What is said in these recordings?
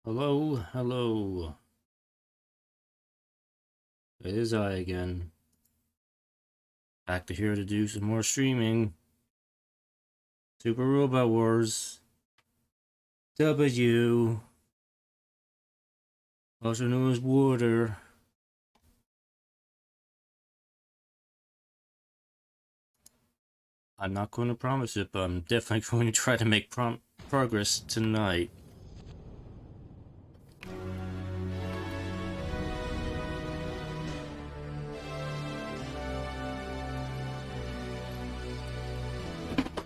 Hello, hello. It is I again. Back to here to do some more streaming. Super Robot Wars. W. Also known as Water. I'm not going to promise it, but I'm definitely going to try to make progress tonight.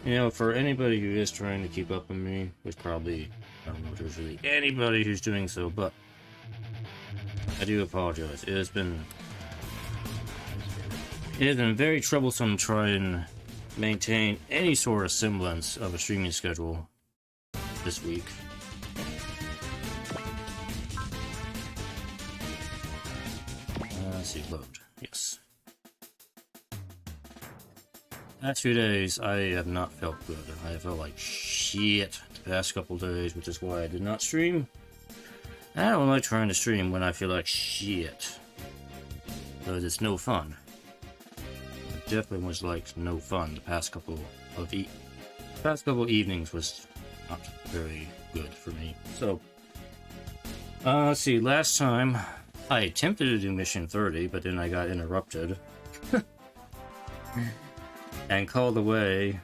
You know, for anybody who is trying to keep up with me, there's probably, I don't know if there's really anybody who's doing so, but I do apologize. It has been very troublesome trying to maintain any sort of semblance of a streaming schedule this week. Let's see, load. Yes. Last few days, I have not felt good. I have felt like shit the past couple days, which is why I did not stream. I don't like trying to stream when I feel like shit, because it's no fun. It definitely was like no fun. The past couple evenings was not very good for me. So, let's see. Last time I attempted to do mission 30, but then I got interrupted. And called away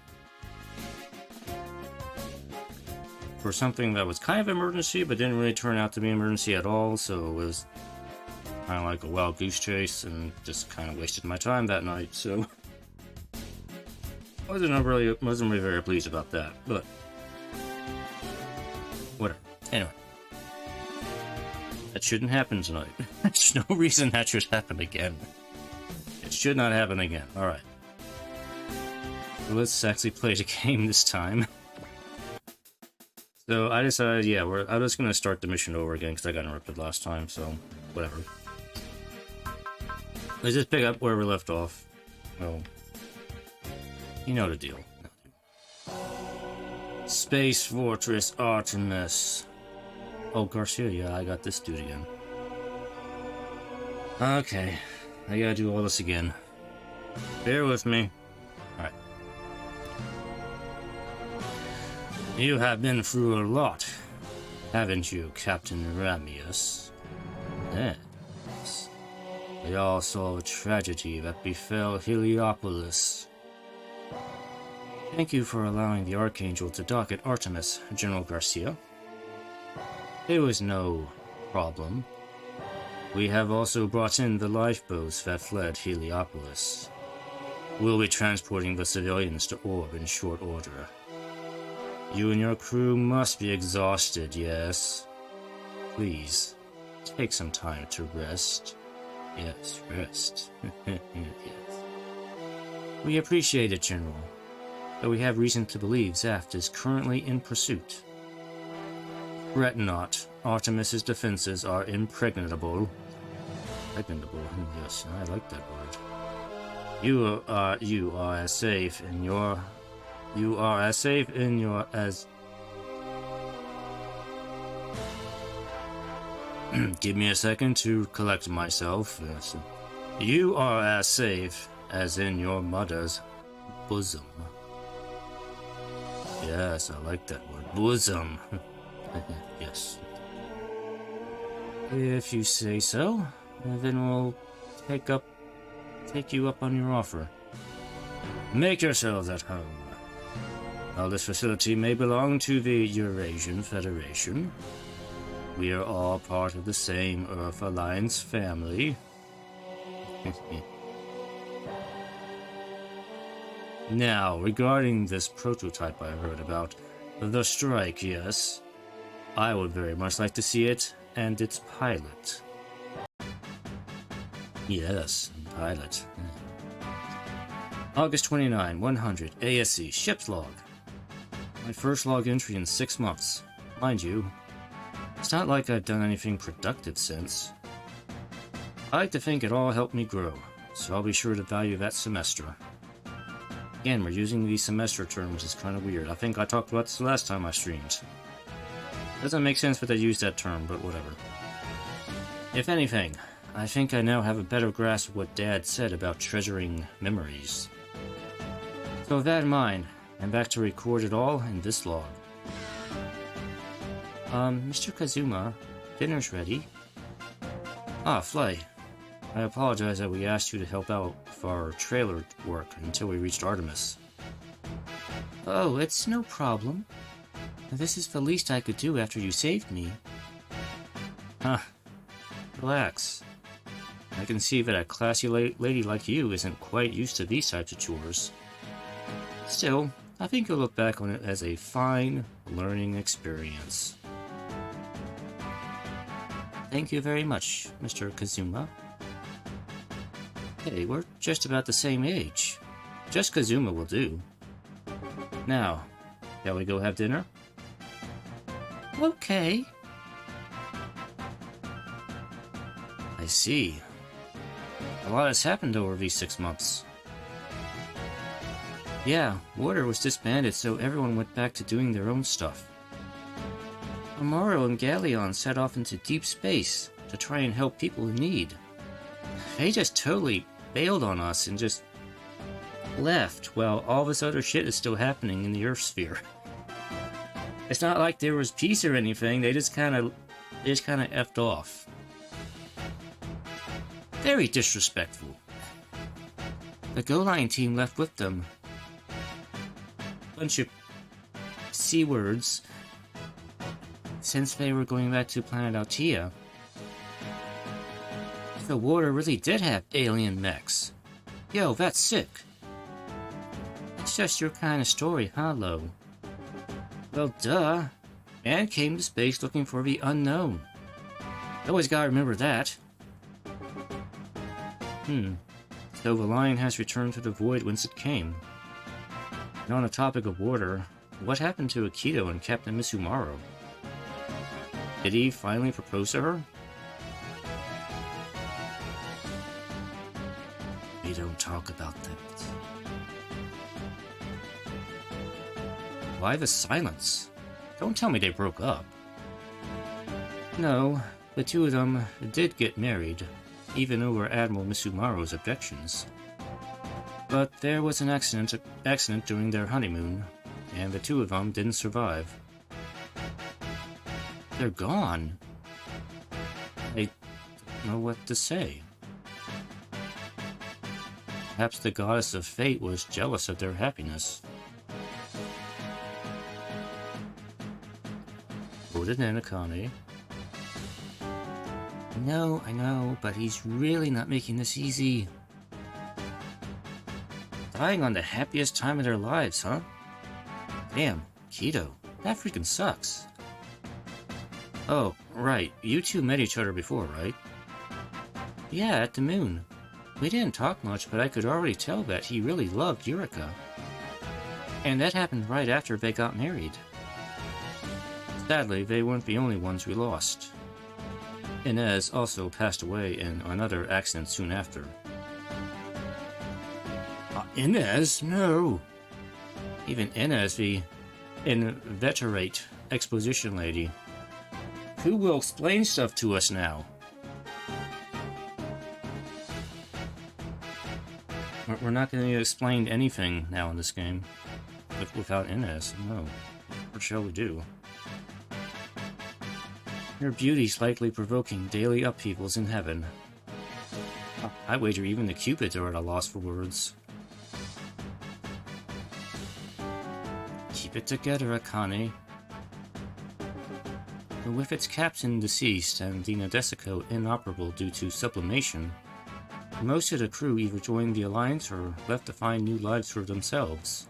for something that was kind of emergency, but didn't really turn out to be emergency at all, so it was kind of like a wild goose chase, and just kind of wasted my time that night, so wasn't really very pleased about that, but whatever. Anyway, that shouldn't happen tonight. There's no reason that should happen again. It should not happen again. Alright. Let's actually play the game this time. So I decided, yeah, I'm just gonna start the mission over again because I got interrupted last time, so whatever. Let's just pick up where we left off. Well, you know the deal. Space Fortress Artemis. Oh, Garcia, yeah, I got this dude again. Okay, I gotta do all this again. Bear with me. Alright. You have been through a lot, haven't you, Captain Ramius? Yes. We all saw the tragedy that befell Heliopolis. Thank you for allowing the Archangel to dock at Artemis, General Garcia. It was no problem. We have also brought in the lifeboats that fled Heliopolis. We'll be transporting the civilians to Orb in short order. You and your crew must be exhausted, yes? Please, take some time to rest. Yes, rest. Yes. We appreciate it, General, but we have reason to believe Zaft is currently in pursuit. Fret not, Artemis's defenses are impregnable. Impregnable, yes, I like that word. You are as safe in your as give me a second to collect myself. Yes. You are as safe as in your mother's bosom. Yes, I like that word. Bosom. Yes. If you say so, then we'll take you up on your offer. Make yourselves at home. While this facility may belong to the Eurasian Federation, we are all part of the same Earth Alliance family. Now, regarding this prototype I heard about, the strike, yes, I would very much like to see it and its pilot. Yes, pilot. August 29, 100, ASC, ship's log. My first log entry in 6 months. Mind you, it's not like I've done anything productive since. I like to think it all helped me grow, so I'll be sure to value that semester. Again, we're using these semester terms, it's kind of weird. I think I talked about this last time I streamed. Doesn't make sense that they use that term, but whatever. If anything, I think I now have a better grasp of what Dad said about treasuring memories. So with that in mind, I'm back to record it all in this log. Mr. Kazuma, dinner's ready. Ah, Flay. I apologize that we asked you to help out with our trailer work until we reached Artemis. Oh, it's no problem. This is the least I could do after you saved me. Huh. Relax. I can see that a classy lady like you isn't quite used to these types of chores. Still, I think you'll look back on it as a fine learning experience. Thank you very much, Mr. Kazuma. Hey, we're just about the same age. Just Kazuma will do. Now, shall we go have dinner? Okay. I see. A lot has happened over these 6 months. Yeah, Water was disbanded, so everyone went back to doing their own stuff. Amaro and Galleon set off into deep space to try and help people in need. They just totally bailed on us and just left while all this other shit is still happening in the Earth sphere. It's not like there was peace or anything, they just kinda effed off. Very disrespectful. The Go Line team left with them. Bunch of C words since they were going back to planet Altea. The Water really did have alien mechs. Yo, that's sick. It's just your kind of story, huh, Lo? Well, duh. Man came to space looking for the unknown. Always gotta remember that. So the lion has returned to the void whence it came. And on the topic of Water, what happened to Akito and Captain Misumaro? Did he finally propose to her? We don't talk about that. Why the silence? Don't tell me they broke up. No, the two of them did get married, even over Admiral Misumaro's objections. But there was an accident during their honeymoon, and the two of them didn't survive. They're gone. I don't know what to say. Perhaps the goddess of fate was jealous of their happiness. Voted in Akane. I know, but he's really not making this easy. Dying on the happiest time of their lives, huh? Damn, Keto, that freaking sucks. Oh, right, you two met each other before, right? Yeah, at the moon. We didn't talk much, but I could already tell that he really loved Yurika. And that happened right after they got married. Sadly, they weren't the only ones we lost. Inez also passed away in another accident soon after. Inez? No! Even Inez, the inveterate exposition lady. Who will explain stuff to us now? We're not going to explain anything now in this game without Inez. No. What shall we do? Your beauty's likely provoking daily upheavals in heaven. I wager even the Cupids are at a loss for words. Keep it together, Akane. With its captain deceased and the Nadesico inoperable due to sublimation, most of the crew either joined the Alliance or left to find new lives for themselves.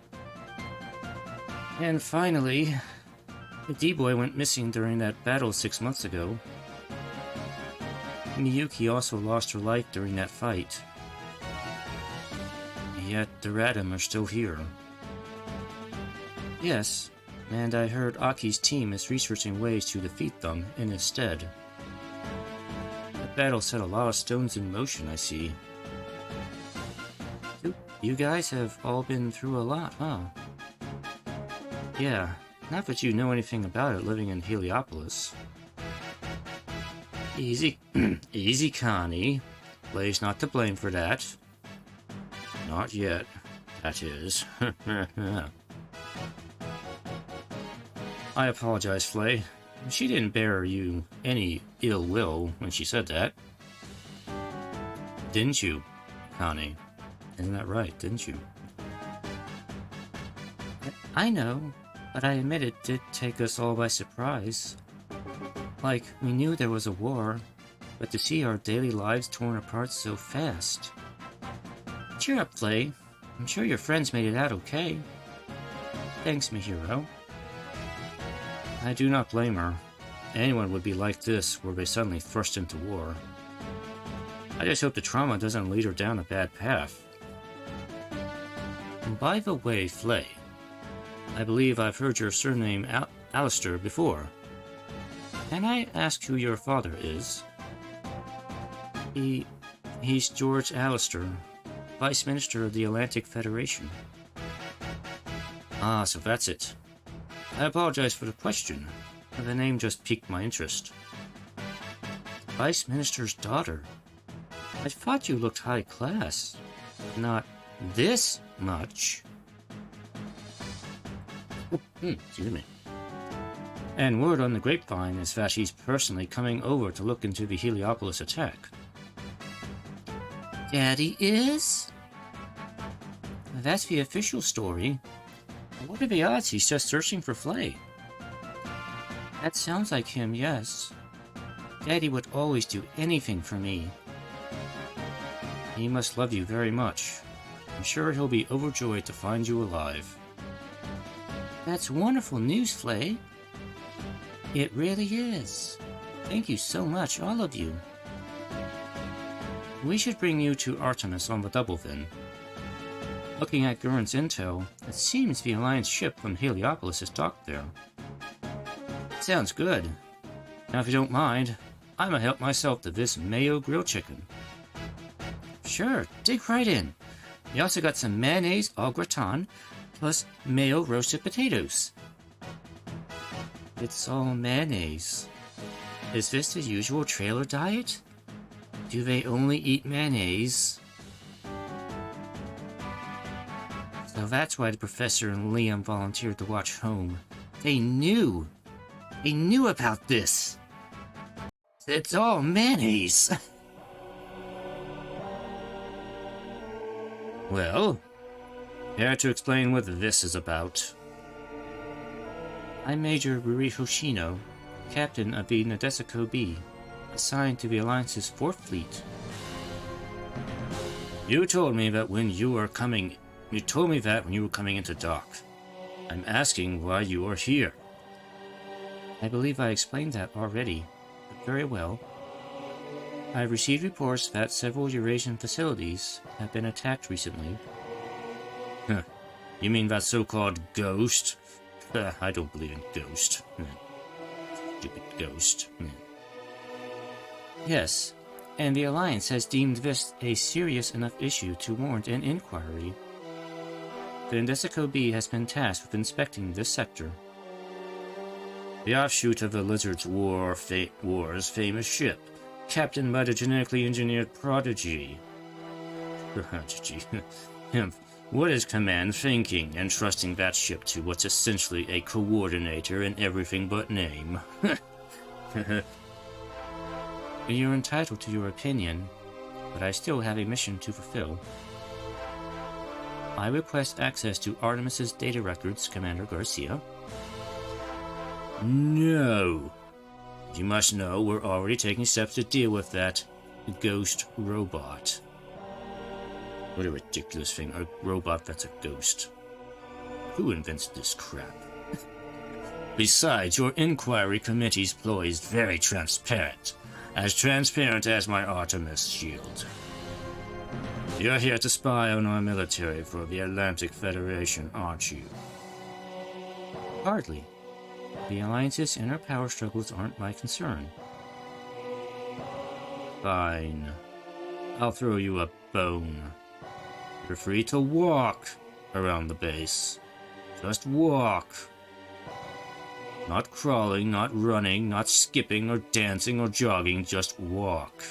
And finally, the D-Boy went missing during that battle 6 months ago. Miyuki also lost her life during that fight. Yet the Radam are still here. Yes, and I heard Aki's team is researching ways to defeat them in his stead. That battle set a lot of stones in motion, I see. You guys have all been through a lot, huh? Yeah, Not that you know anything about it living in Heliopolis. Easy, easy, Connie. Flay's not to blame for that. Not yet, that is. I apologize, Flay. She didn't bear you any ill will when she said that. Didn't you, Connie? Isn't that right, didn't you? I know, but I admit it did take us all by surprise. Like, we knew there was a war, but to see our daily lives torn apart so fast. Cheer up, Flay. I'm sure your friends made it out okay. Thanks, my hero. I do not blame her. Anyone would be like this were they suddenly thrust into war. I just hope the trauma doesn't lead her down a bad path. And by the way, Flay, I believe I've heard your surname Alistair before. Can I ask who your father is? He's George Alistair, Vice Minister of the Atlantic Federation. Ah, so that's it. I apologize for the question, but the name just piqued my interest. Vice Minister's daughter. I thought you looked high class. Not this much. Excuse me. And word on the grapevine is that she's personally coming over to look into the Heliopolis attack. Daddy is? That's the official story. What are the odds he's just searching for Flay? That sounds like him, yes. Daddy would always do anything for me. He must love you very much. I'm sure he'll be overjoyed to find you alive. That's wonderful news, Flay. It really is. Thank you so much, all of you. We should bring you to Artemis on the double then. Looking at Gurn's intel, it seems the Alliance ship from Heliopolis is docked there. Sounds good. Now if you don't mind, I'ma help myself to this mayo grilled chicken. Sure, dig right in. We also got some mayonnaise au gratin, plus mayo roasted potatoes. It's all mayonnaise. Is this the usual trailer diet? Do they only eat mayonnaise? So that's why the professor and Liam volunteered to watch Home. They knew! They knew about this! It's all mayonnaise! Well, care to explain what this is about? I'm Major Ruri Hoshino, captain of the Nadesico B, assigned to the Alliance's 4th Fleet. You told me that when you were coming into dock. I'm asking why you are here. I believe I explained that already, but very well. I've received reports that several Eurasian facilities have been attacked recently. Huh. You mean that so-called ghost? I don't believe in ghost. Stupid ghost. Yes, and the Alliance has deemed this a serious enough issue to warrant an inquiry. The Nadesico B has been tasked with inspecting this sector. The offshoot of the Lizard's War's famous ship, captained by the genetically engineered Prodigy. What is Command thinking, entrusting that ship to what's essentially a coordinator in everything but name? You're entitled to your opinion, but I still have a mission to fulfill. I request access to Artemis's data records, Commander Garcia. No! You must know we're already taking steps to deal with that ghost robot. What a ridiculous thing, a robot that's a ghost. Who invents this crap? Besides, your inquiry committee's ploy is very transparent. As transparent as my Artemis shield. You're here to spy on our military for the Atlantic Federation, aren't you? Hardly. The Alliance's inner power struggles aren't my concern. Fine. I'll throw you a bone. You're free to walk around the base. Just walk. Not crawling, not running, not skipping or dancing or jogging, just walk.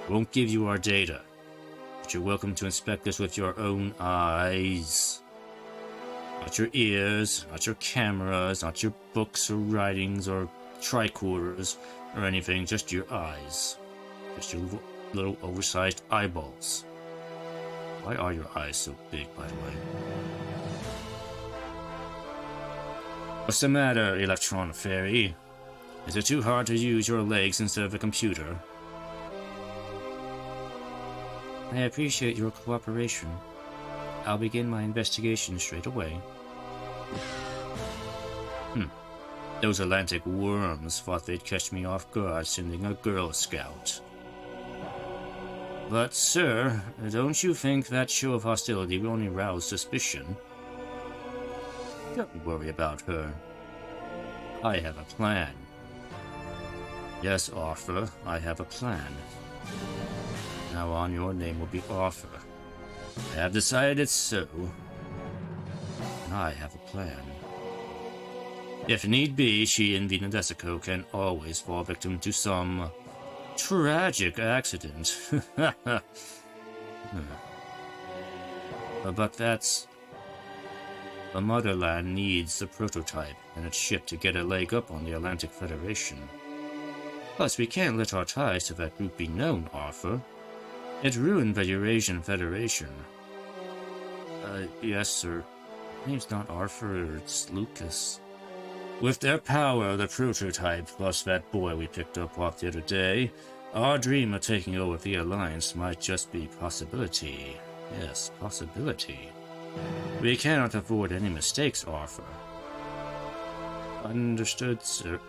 Won't give you our data, but you're welcome to inspect this with your own eyes. Not your ears, not your cameras, not your books or writings or tricorders or anything, just your eyes. Just your little oversized eyeballs. Why are your eyes so big, by the way? What's the matter, Electron Fairy? Is it too hard to use your legs instead of a computer? I appreciate your cooperation. I'll begin my investigation straight away. Those Atlantic worms thought they'd catch me off guard sending a Girl Scout. But, sir, don't you think that show of hostility will only rouse suspicion? Don't worry about her. I have a plan. Yes, Arthur, I have a plan. Now on, your name will be Arthur. I have decided it's so. And I have a plan. If need be, she and Venedesico can always fall victim to some tragic accident. But that's... The Motherland needs the prototype and its ship to get a leg up on the Atlantic Federation. Plus, we can't let our ties to that group be known, Arthur. It ruined the Eurasian Federation. Yes, sir. My name's not Arthur, it's Lucas. With their power, the prototype, plus that boy we picked up off the other day, our dream of taking over the Alliance might just be possibility. Yes, possibility. We cannot afford any mistakes, Arthur. Understood, sir.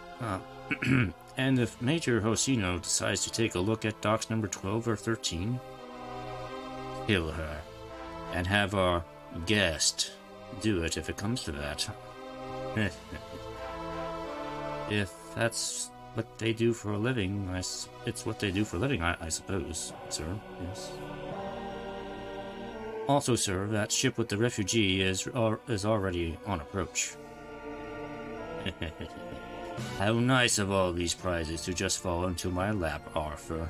And if Major Hosino decides to take a look at docks number 12 or 13, kill her. And have our guest do it if it comes to that. If that's what they do for a living, it's what they do for a living, I suppose, sir. Yes. Also, sir, that ship with the refugee is already on approach. How nice of all these prizes to just fall into my lap, Arthur.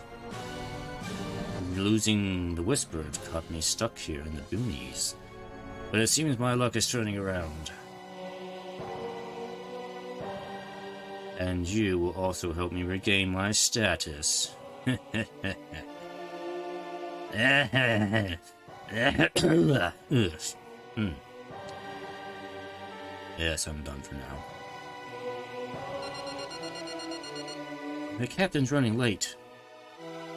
Losing the Whispered caught me stuck here in the boonies. But it seems my luck is turning around. And you will also help me regain my status. Yes, I'm done for now. The captain's running late.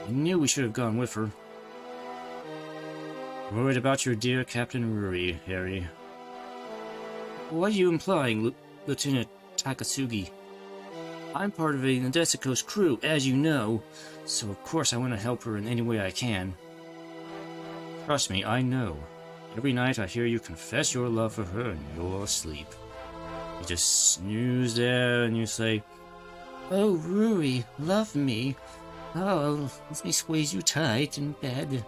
I knew we should have gone with her. Worried about your dear Captain Ruri, Harry. What are you implying, Lieutenant Takasugi? I'm part of a Nadesico's crew, as you know, so of course I want to help her in any way I can. Trust me, I know. Every night I hear you confess your love for her in your sleep. You just snooze there and you say, "Oh, Ruri, love me. Oh, let me squeeze you tight in bed.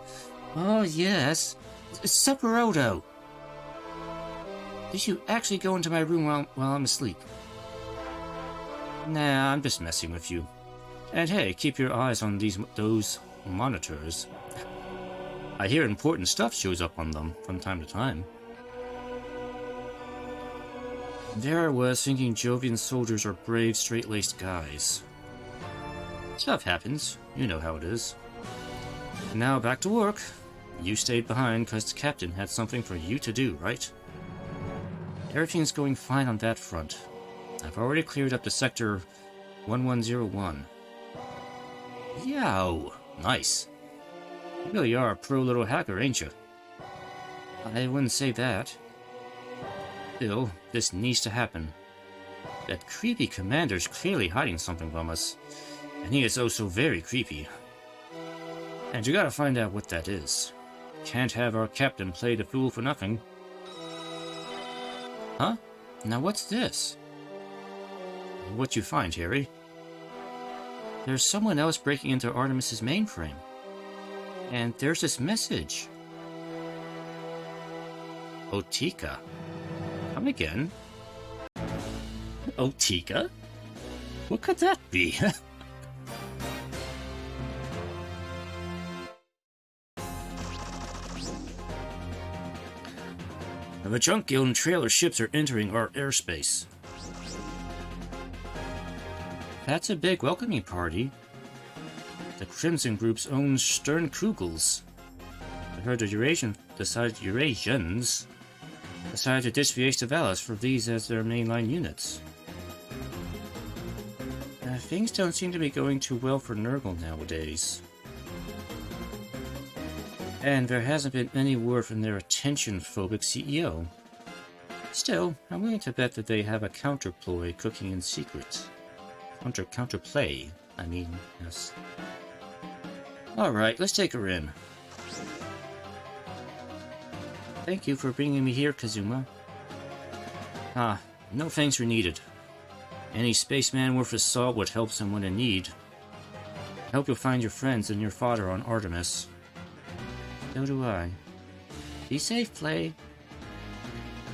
Oh, yes. Supperoto. Did you actually go into my room while I'm asleep?" Nah, I'm just messing with you. And hey, keep your eyes on those monitors. I hear important stuff shows up on them from time to time. There I was thinking Jovian soldiers are brave, straight-laced guys. Stuff happens. You know how it is. Now back to work. You stayed behind because the captain had something for you to do, right? Everything's going fine on that front. I've already cleared up the sector 1101. Yow! Nice. You really are a pro little hacker, ain't you? I wouldn't say that. Still, this needs to happen. That creepy commander's clearly hiding something from us. And he is oh so very creepy. And you gotta find out what that is. Can't have our captain play the fool for nothing. Huh? Now what's this? What'd you find, Harry? There's someone else breaking into Artemis's mainframe. And there's this message. Otika. Come again? Otika? What could that be? The junk guild and trailer ships are entering our airspace. That's a big welcoming party. The Crimson Group's own Stern Kugels. I heard the Eurasians decided to ditch the Ace for these as their mainline units. Things don't seem to be going too well for Nurgle nowadays. And there hasn't been any word from their attention-phobic CEO. Still, I'm willing to bet that they have a counterploy cooking in secret. Counterplay, I mean, yes. Alright, let's take her in. Thank you for bringing me here, Kazuma. Ah, no thanks are needed. Any spaceman worth his salt would help someone in need. I hope you'll find your friends and your father on Artemis. So do I. Be safe, Flay.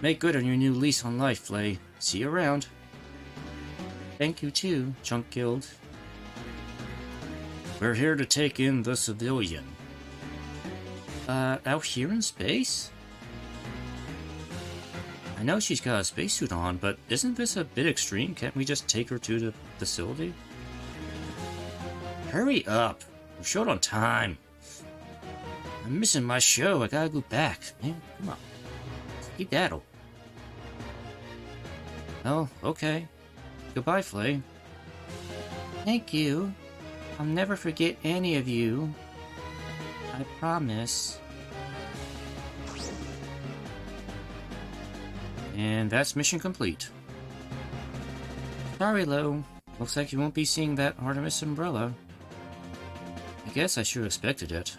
Make good on your new lease on life, Flay. See you around. Thank you too, Junk Guild. We're here to take in the civilian. Out here in space? I know she's got a spacesuit on, but isn't this a bit extreme? Can't we just take her to the facility? Hurry up! We're short on time. I'm missing my show. I gotta go back. Man, come on. Skedaddle. Oh, okay. Goodbye, Flay. Thank you. I'll never forget any of you. I promise. And that's mission complete. Sorry, Lo. Looks like you won't be seeing that Artemis umbrella. I guess I sure expected it.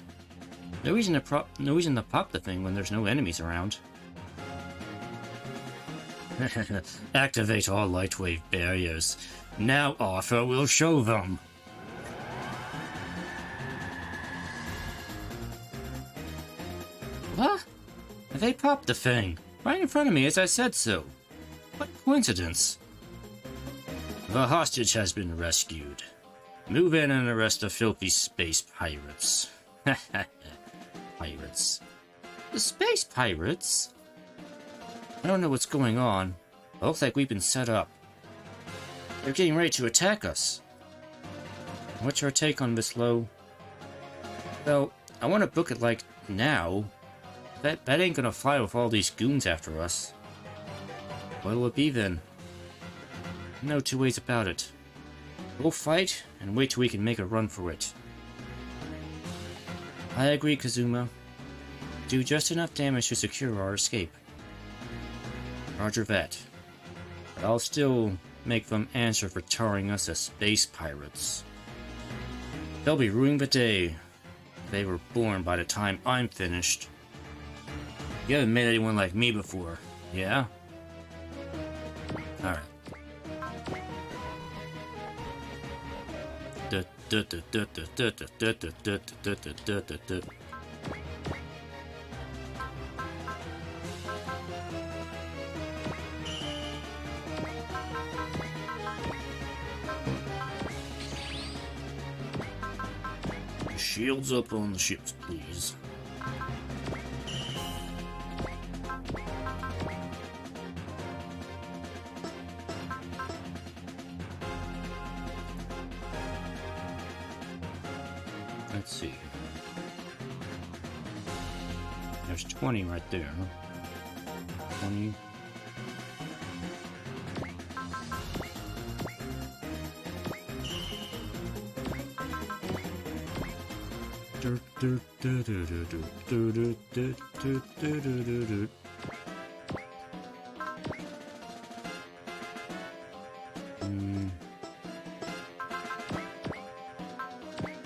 No reason to pop the thing when there's no enemies around. Activate all lightwave barriers. Now Arthur will show them. What? They popped the thing. Right in front of me as I said so. What coincidence. The hostage has been rescued. Move in and arrest the filthy space pirates. Pirates. The space pirates? I don't know what's going on. It looks like we've been set up. They're getting ready to attack us. What's your take on this, Lo? Well, I want to book it like now. That ain't gonna fly with all these goons after us. What'll it be then? No two ways about it. We'll fight and wait till we can make a run for it. I agree, Kazuma. Do just enough damage to secure our escape. Roger that. But I'll still make them answer for tarring us as space pirates. They'll be ruining the day. They were born by the time I'm finished. You haven't met anyone like me before, yeah? Alright. Shields up on the ships, please. Let's see. There's 20 right there. 20.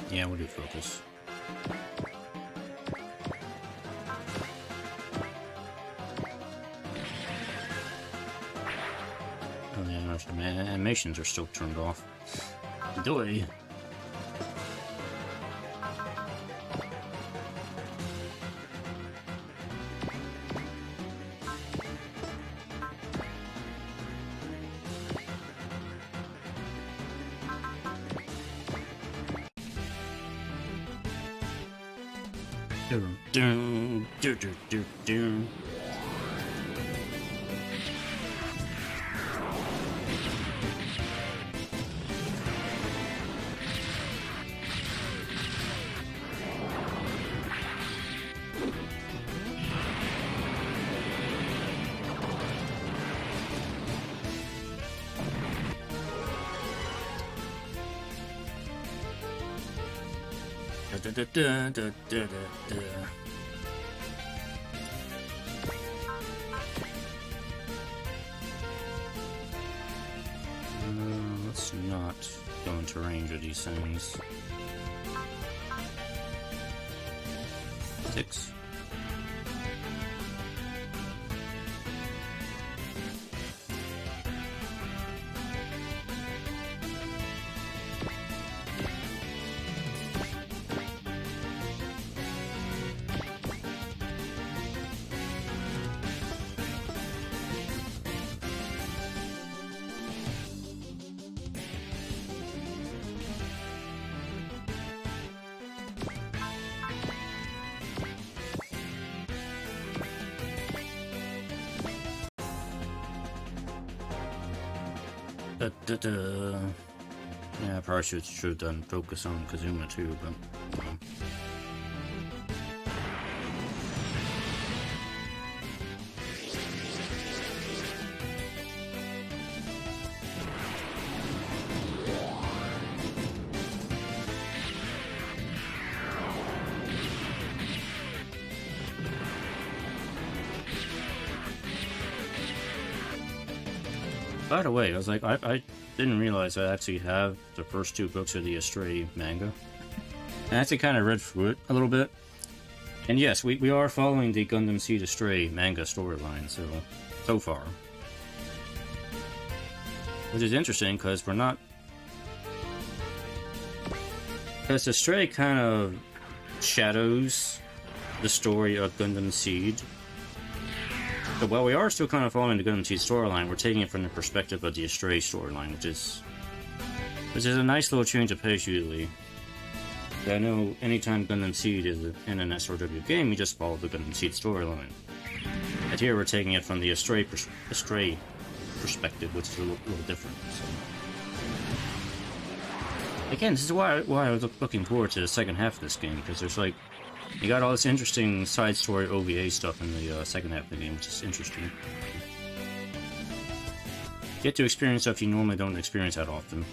Yeah, we'll do focus. Oh yeah, the animations are still turned off. Doy. Dun, dun, dun, dun, dun, dun. Da, da, da, da, da, da, da. Let's not go into range of these things. 6. Da, da, da. Yeah, I probably should have done focus on Kazuma too, but by the way, I was like, I didn't realize I actually have the first 2 books of the Astray manga. I actually kind of read through it a little bit. And yes, we are following the Gundam Seed Astray manga storyline, so far. Which is interesting, because we're not... Because Astray kind of shadows the story of Gundam Seed. But while we are still kind of following the Gundam Seed storyline, we're taking it from the perspective of the Astray storyline, which is a nice little change of pace usually. I know anytime Gundam Seed is in an SRW game, we just follow the Gundam Seed storyline. And here we're taking it from the Astray perspective, which is a little different. So. Again, this is why I was looking forward to the second half of this game, because there's like, you got all this interesting side story OVA stuff in the second half of the game, which is interesting. Get to experience stuff you normally don't experience that often.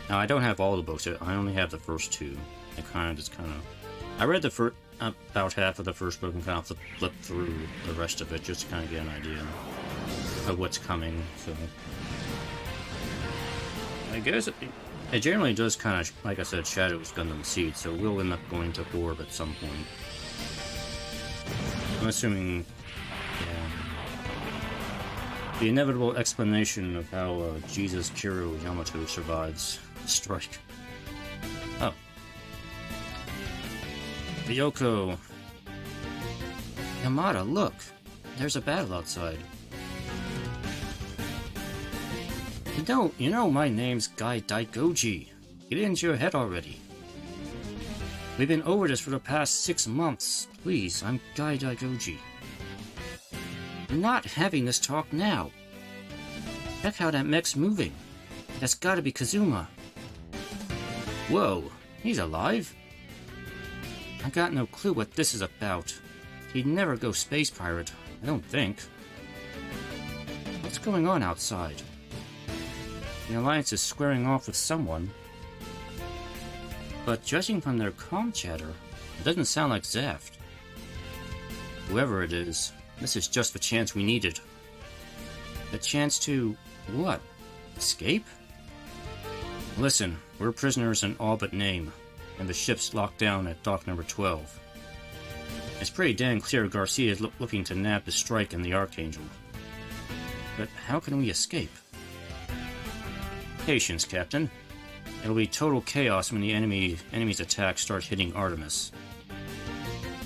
Now, I don't have all the books, I only have the first 2. I read the first... about half of the first book and kind of flip through the rest of it just to kind of get an idea of what's coming. So I guess it generally does kind of, like I said, shadows Gundam Seed, so we'll end up going to Orb at some point. I'm assuming the inevitable explanation of how Jesus Kiro Yamato survives the strike. Oh. Ryoko. Yamada, look! There's a battle outside. You know my name's Guy Daigoji. Get it into your head already. We've been over this for the past 6 months. Please, I'm Guy Daigoji. I'm not having this talk now. Check how that mech's moving. That's gotta be Kazuma. Whoa, he's alive? I got no clue what this is about. He'd never go space pirate, I don't think. What's going on outside? The Alliance is squaring off with someone. But judging from their comm chatter, it doesn't sound like Zaft. Whoever it is, this is just the chance we needed. The chance to... what? Escape? Listen, we're prisoners in all but name, and the ship's locked down at dock number 12. It's pretty damn clear Garcia is looking to nab the strike and the Archangel. But how can we escape? Patience, Captain. It'll be total chaos when the enemy's attack starts hitting Artemis.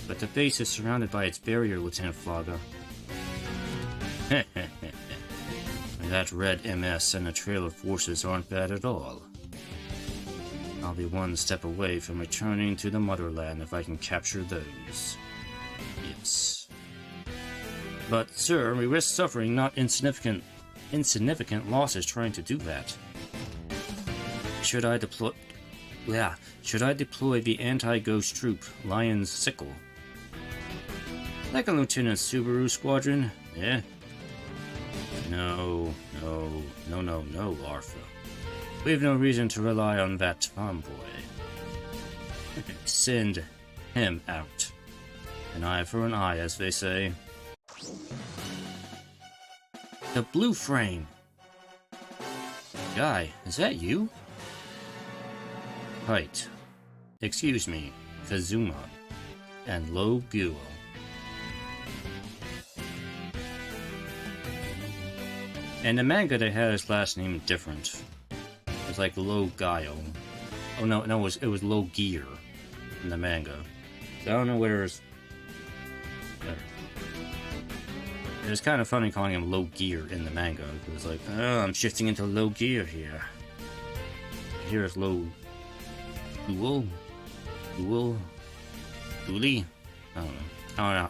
but the base is surrounded by its barrier, Lieutenant Flogger. That red MS and a trail of forces aren't bad at all. I'll be one step away from returning to the motherland if I can capture those. Yes. But, sir, we risk suffering not insignificant losses trying to do that. Should I deploy the anti-ghost troop, Lion's Sickle? Like a Lieutenant Subaru squadron? Eh? No, Arthur. We have no reason to rely on that tomboy. Send him out. An eye for an eye, as they say. The blue frame! Guy, is that you? Height. Excuse me, Kazuma. And low Guo. In the manga, they had his last name different. It was like Low Gaio. Oh no, it was Low Gear in the manga. So I don't know whether it's... It was kind of funny calling him Low Gear in the manga. It was like, oh, I'm shifting into Low Gear here. Here is Low... Duel? Dooley? I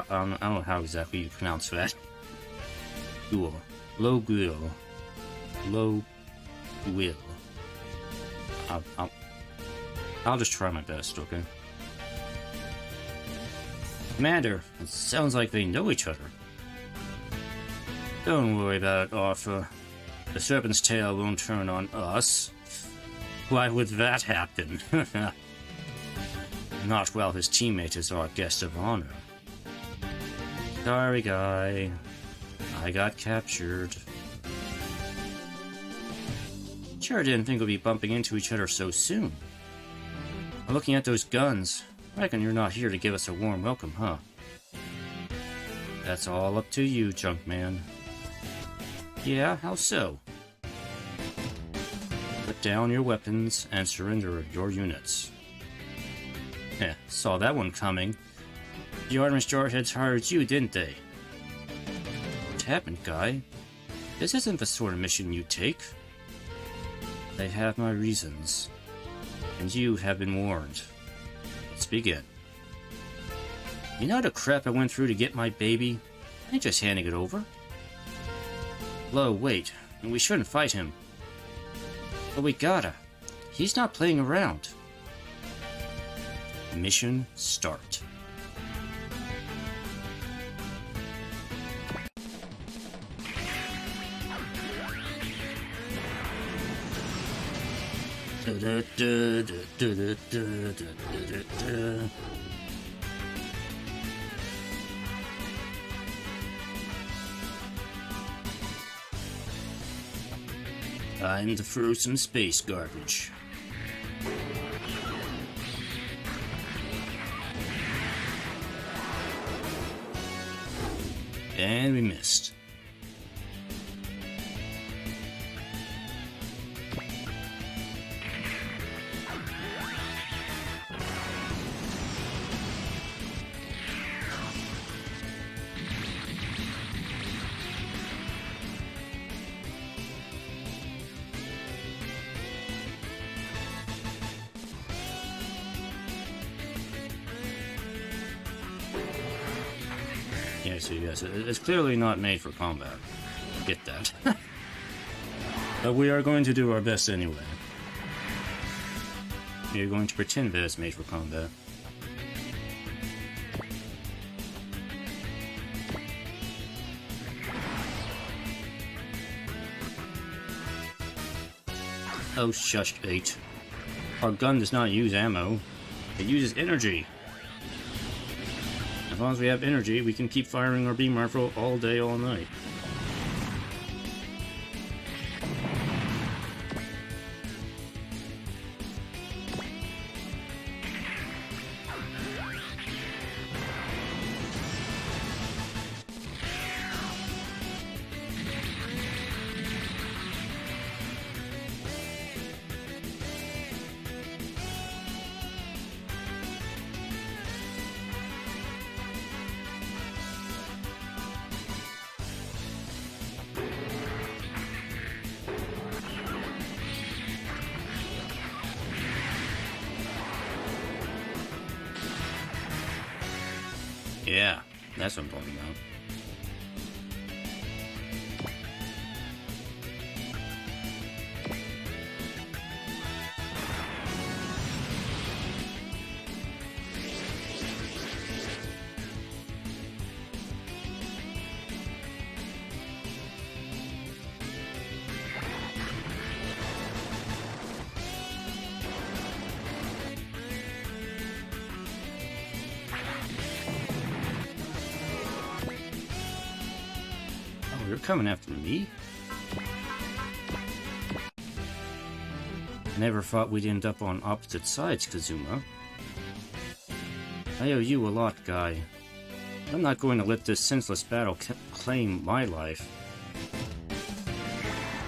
don't know how exactly you pronounce that. Duel. Low Guil. Low Will. I'll just try my best, okay? Commander, it sounds like they know each other. Don't worry about it, Arthur. The serpent's tail won't turn on us. Why would that happen? Not while his teammate is our guest of honor. Sorry, guy. I got captured. Sure didn't think we'd be bumping into each other so soon. Looking at those guns, I reckon you're not here to give us a warm welcome, huh? That's all up to you, Junkman. Yeah, how so? Put down your weapons and surrender your units. Saw that one coming. The Artemis jarheads hired you, didn't they? What happened, guy? This isn't the sort of mission you take. I have my reasons, and you have been warned. Let's begin. You know the crap I went through to get my baby? I ain't just handing it over. Lo, wait. We shouldn't fight him. But we gotta. He's not playing around. Mission start. Time to throw some space garbage. And we missed. Yeah, so yes, it's clearly not made for combat. Get that. But we are going to do our best anyway. We are going to pretend that it's made for combat. Oh, shush, 8. Our gun does not use ammo. It uses energy. As long as we have energy, we can keep firing our beam rifle all day, all night. Yeah, that's what I'm talking about. You're coming after me? Never thought we'd end up on opposite sides, Kazuma. I owe you a lot, guy. I'm not going to let this senseless battle claim my life.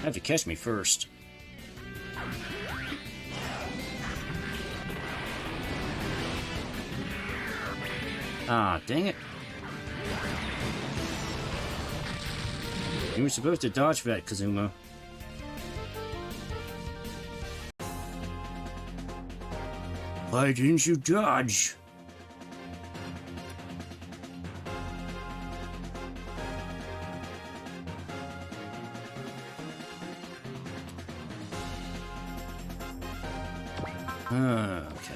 Have to catch me first. Ah, dang it. You were supposed to dodge that, Kazuma. Why didn't you dodge? Okay.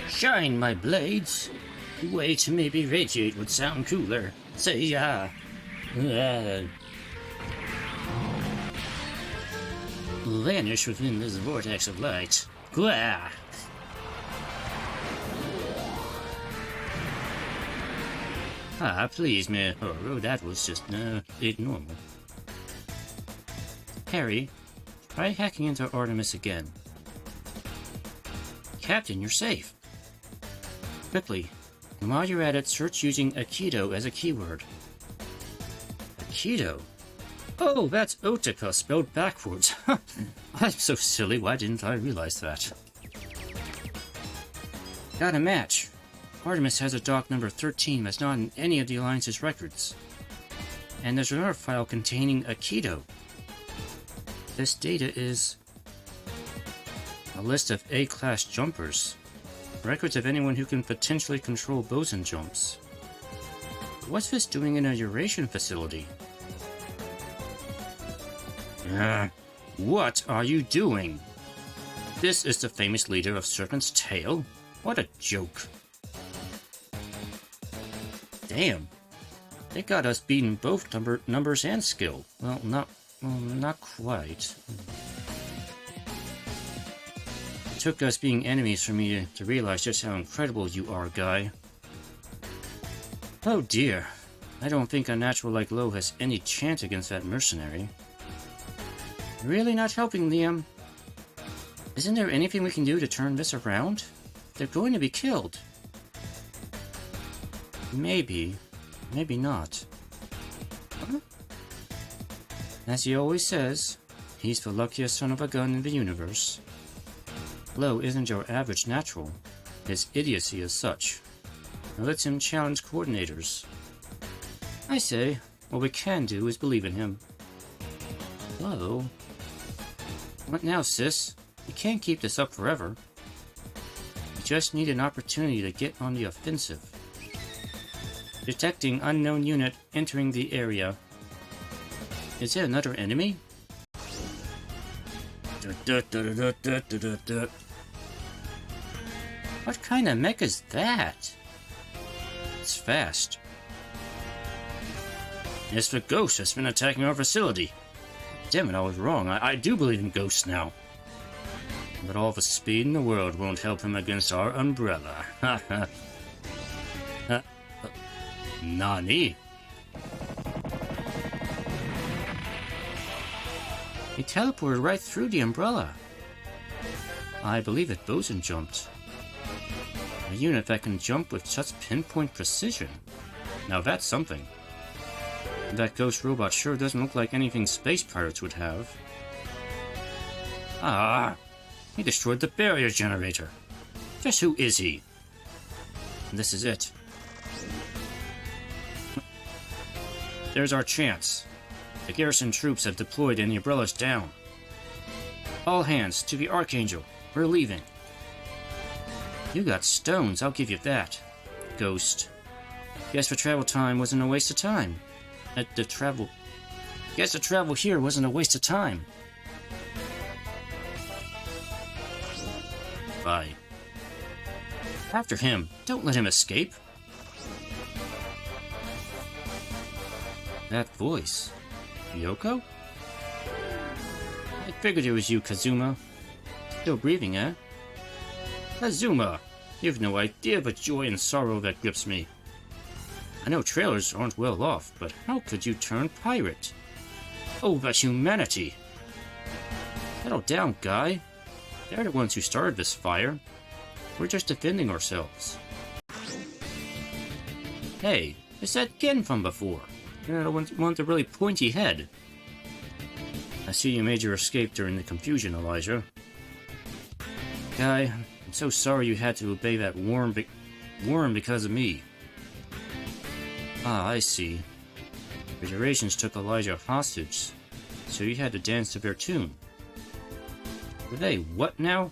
Shine, my blades. Way to maybe radiate would sound cooler. Say yeah. Vanish within this vortex of light. Gwah! Ah, please, Mihoro, that was just, normal. Harry, try hacking into Artemis again. Captain, you're safe. Quickly, and while you're at it, search using Aikido as a keyword. Aikido? Oh, that's Otaka spelled backwards. I'm so silly, why didn't I realize that? Got a match. Artemis has a dock number 13 that's not in any of the Alliance's records. And there's another file containing a keto. This data is a list of A-class jumpers. Records of anyone who can potentially control boson jumps. What's this doing in a Eurasian facility? What are you doing? This is the famous leader of Serpent's Tail? What a joke. Damn. They got us beating both numbers and skill. Well, not quite. It took us being enemies for me to realize just how incredible you are, guy. Oh dear. I don't think a natural like Lo has any chance against that mercenary. Really not helping, Liam. Isn't there anything we can do to turn this around? They're going to be killed. Maybe. Maybe not. Huh? As he always says, he's the luckiest son of a gun in the universe. Lo isn't your average natural. His idiocy is such. It lets him challenge coordinators. I say, what we can do is believe in him. Lo? What now, sis? You can't keep this up forever. You just need an opportunity to get on the offensive. Detecting unknown unit entering the area. Is it another enemy? What kind of mech is that? It's fast. It's the ghost that's been attacking our facility. Damn it, I was wrong. I do believe in ghosts now. But all the speed in the world won't help him against our umbrella. Nani? He teleported right through the umbrella. I believe it boson jumped. A unit that can jump with such pinpoint precision. Now that's something. That ghost robot sure doesn't look like anything space pirates would have. Ah! He destroyed the barrier generator. Just who is he? This is it. There's our chance. The garrison troops have deployed and the umbrella's down. All hands to the Archangel. We're leaving. You got stones, I'll give you that. Ghost. Guess the travel time wasn't a waste of time. Guess the travel here wasn't a waste of time. Bye. After him. Don't let him escape. That voice. Yoko? I figured it was you, Kazuma. Still breathing, eh? Kazuma! You've no idea the joy and sorrow that grips me. I know trailers aren't well off, but how could you turn pirate? Oh, that humanity! Settle down, guy. They're the ones who started this fire. We're just defending ourselves. Hey, it's that Gen from before. You're the one with the really pointy head. I see you made your escape during the confusion, Elijah. Guy, I'm so sorry you had to obey that worm because of me. Ah, I see. The Eurasians took Elijah hostage, so you had to dance to their tune. Were they what now?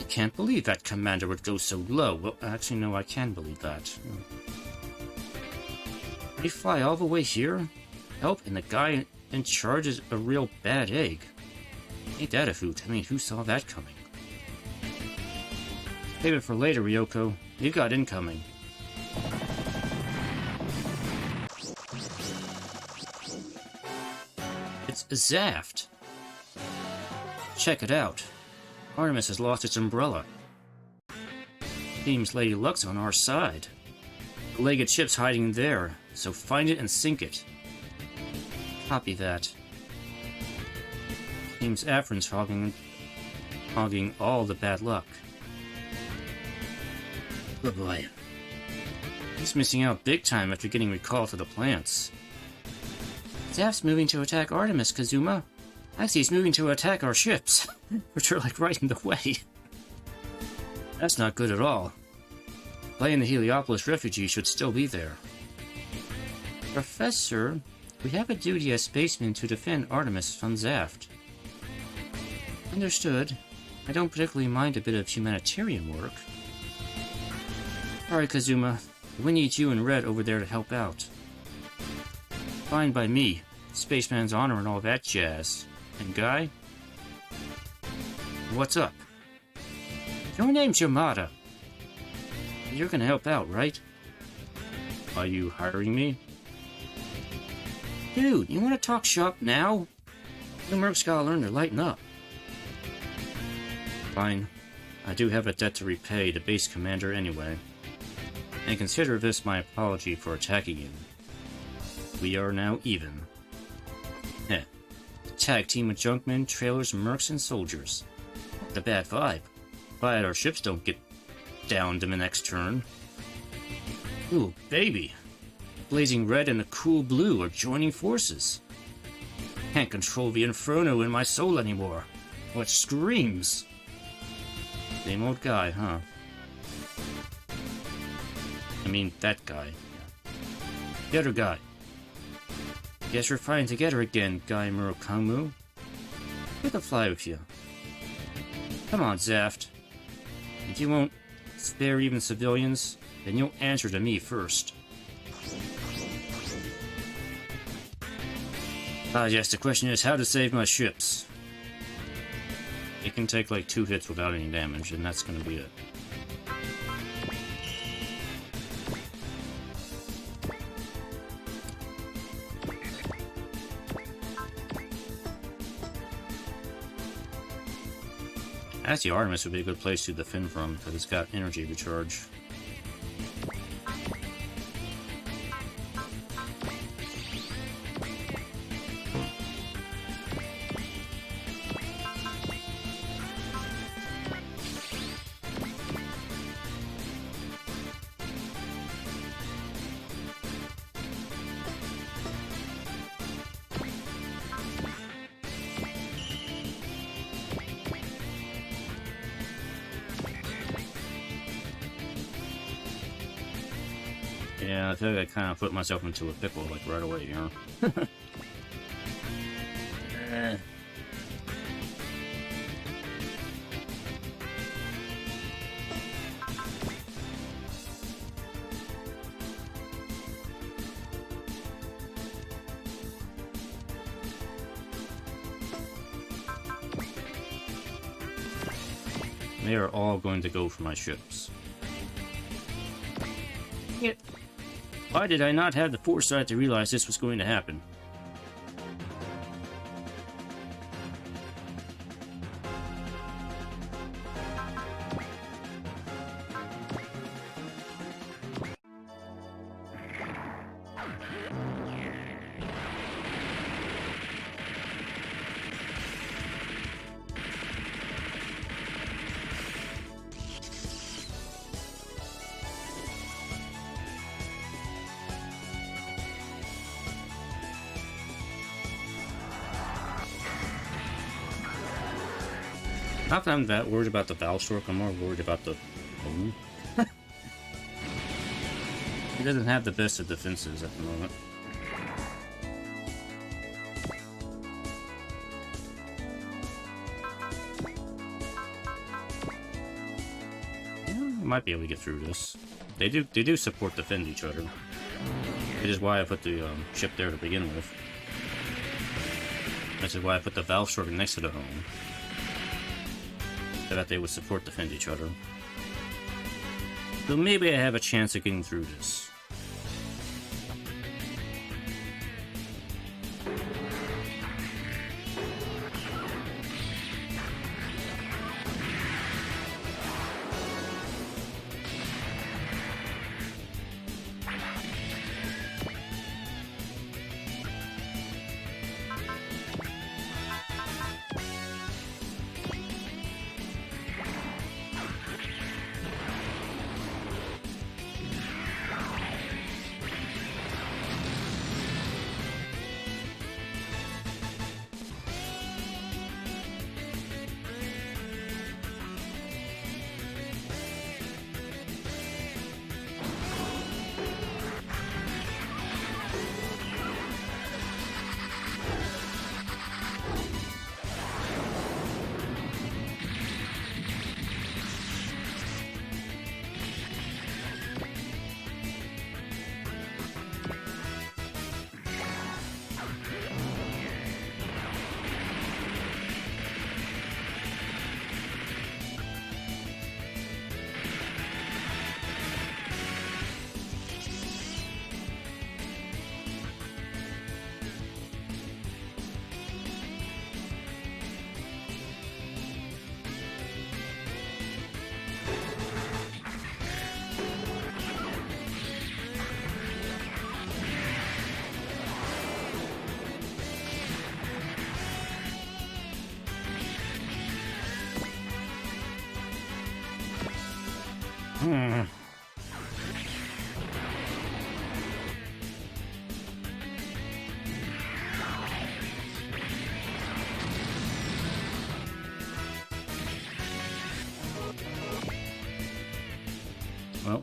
I can't believe that commander would go so low. Well, actually, no, I can believe that. They fly all the way here? Help, and the guy in charge is a real bad egg. Ain't that a hoot? I mean, who saw that coming? Save it for later, Ryoko. You've got incoming. It's Zaft. Check it out. Artemis has lost its umbrella. Seems Lady Luck's on our side. The legged ship's hiding there, so find it and sink it. Copy that. Seems Afrin's hogging all the bad luck. Good boy. He's missing out big time after getting recalled to the plants. Zaft's moving to attack Artemis, Kazuma. Actually, he's moving to attack our ships, which are like right in the way. That's not good at all. Playing the Heliopolis refugees should still be there. Professor, we have a duty as spacemen to defend Artemis from Zaft. Understood. I don't particularly mind a bit of humanitarian work. Alright, Kazuma. We need you and Red over there to help out. Fine by me. Spaceman's honor and all that jazz. And Guy? What's up? Your name's Yamada. You're gonna help out, right? Are you hiring me? Dude, you wanna talk shop now? The mercs gotta learn to lighten up. Fine. I do have a debt to repay the base commander anyway. And consider this my apology for attacking you. We are now even. Heh. Tag team of junkmen, trailers, mercs, and soldiers. Not a bad vibe. But our ships don't get downed in the next turn. Ooh, baby. Blazing red and the cool blue are joining forces. Can't control the inferno in my soul anymore. What screams? Same old guy, huh? I mean, that guy. The other guy. Guess we're fighting together again, Guy Murokamu. Let them fly with you. Come on, Zaft. If you won't spare even civilians, then you'll answer to me first. Ah, yes, the question is how to save my ships. It can take like 2 hits without any damage, and that's gonna be it. Actually, Artemis would be a good place to defend from, because it's got energy recharge. Yeah, I feel like I kind of put myself into a pickle, like, right away, you know? They are all going to go for my ships. Yep. Why did I not have the foresight to realize this was going to happen? Not that I'm that worried about the Valstork, I'm more worried about the HOME. He doesn't have the best of defenses at the moment. Yeah, I might be able to get through this. They do support defend each other. Which is why I put the ship there to begin with. This is why I put the Valstork next to the HOME. So that they would support defend each other. So maybe I have a chance of getting through this. Well,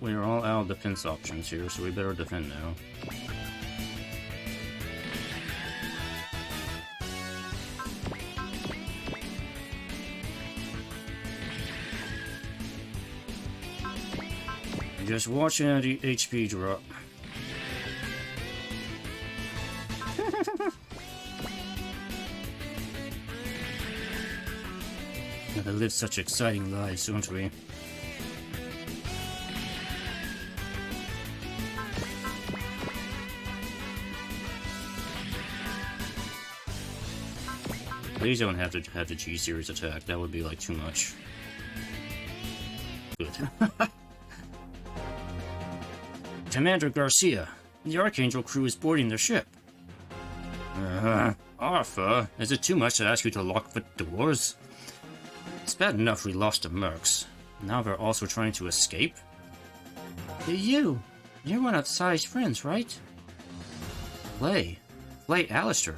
we are all out of defense options here, so we better defend now. Just watching the HP drop. Gotta live such exciting lives, don't we? Please don't have to have the G-Series attack. That would be like too much. Good. Commander Garcia, the Archangel crew is boarding their ship. Arthur, is it too much to ask you to lock the doors? It's bad enough we lost the mercs. Now they're also trying to escape? You're one of Sai's friends, right? Flay Alistair,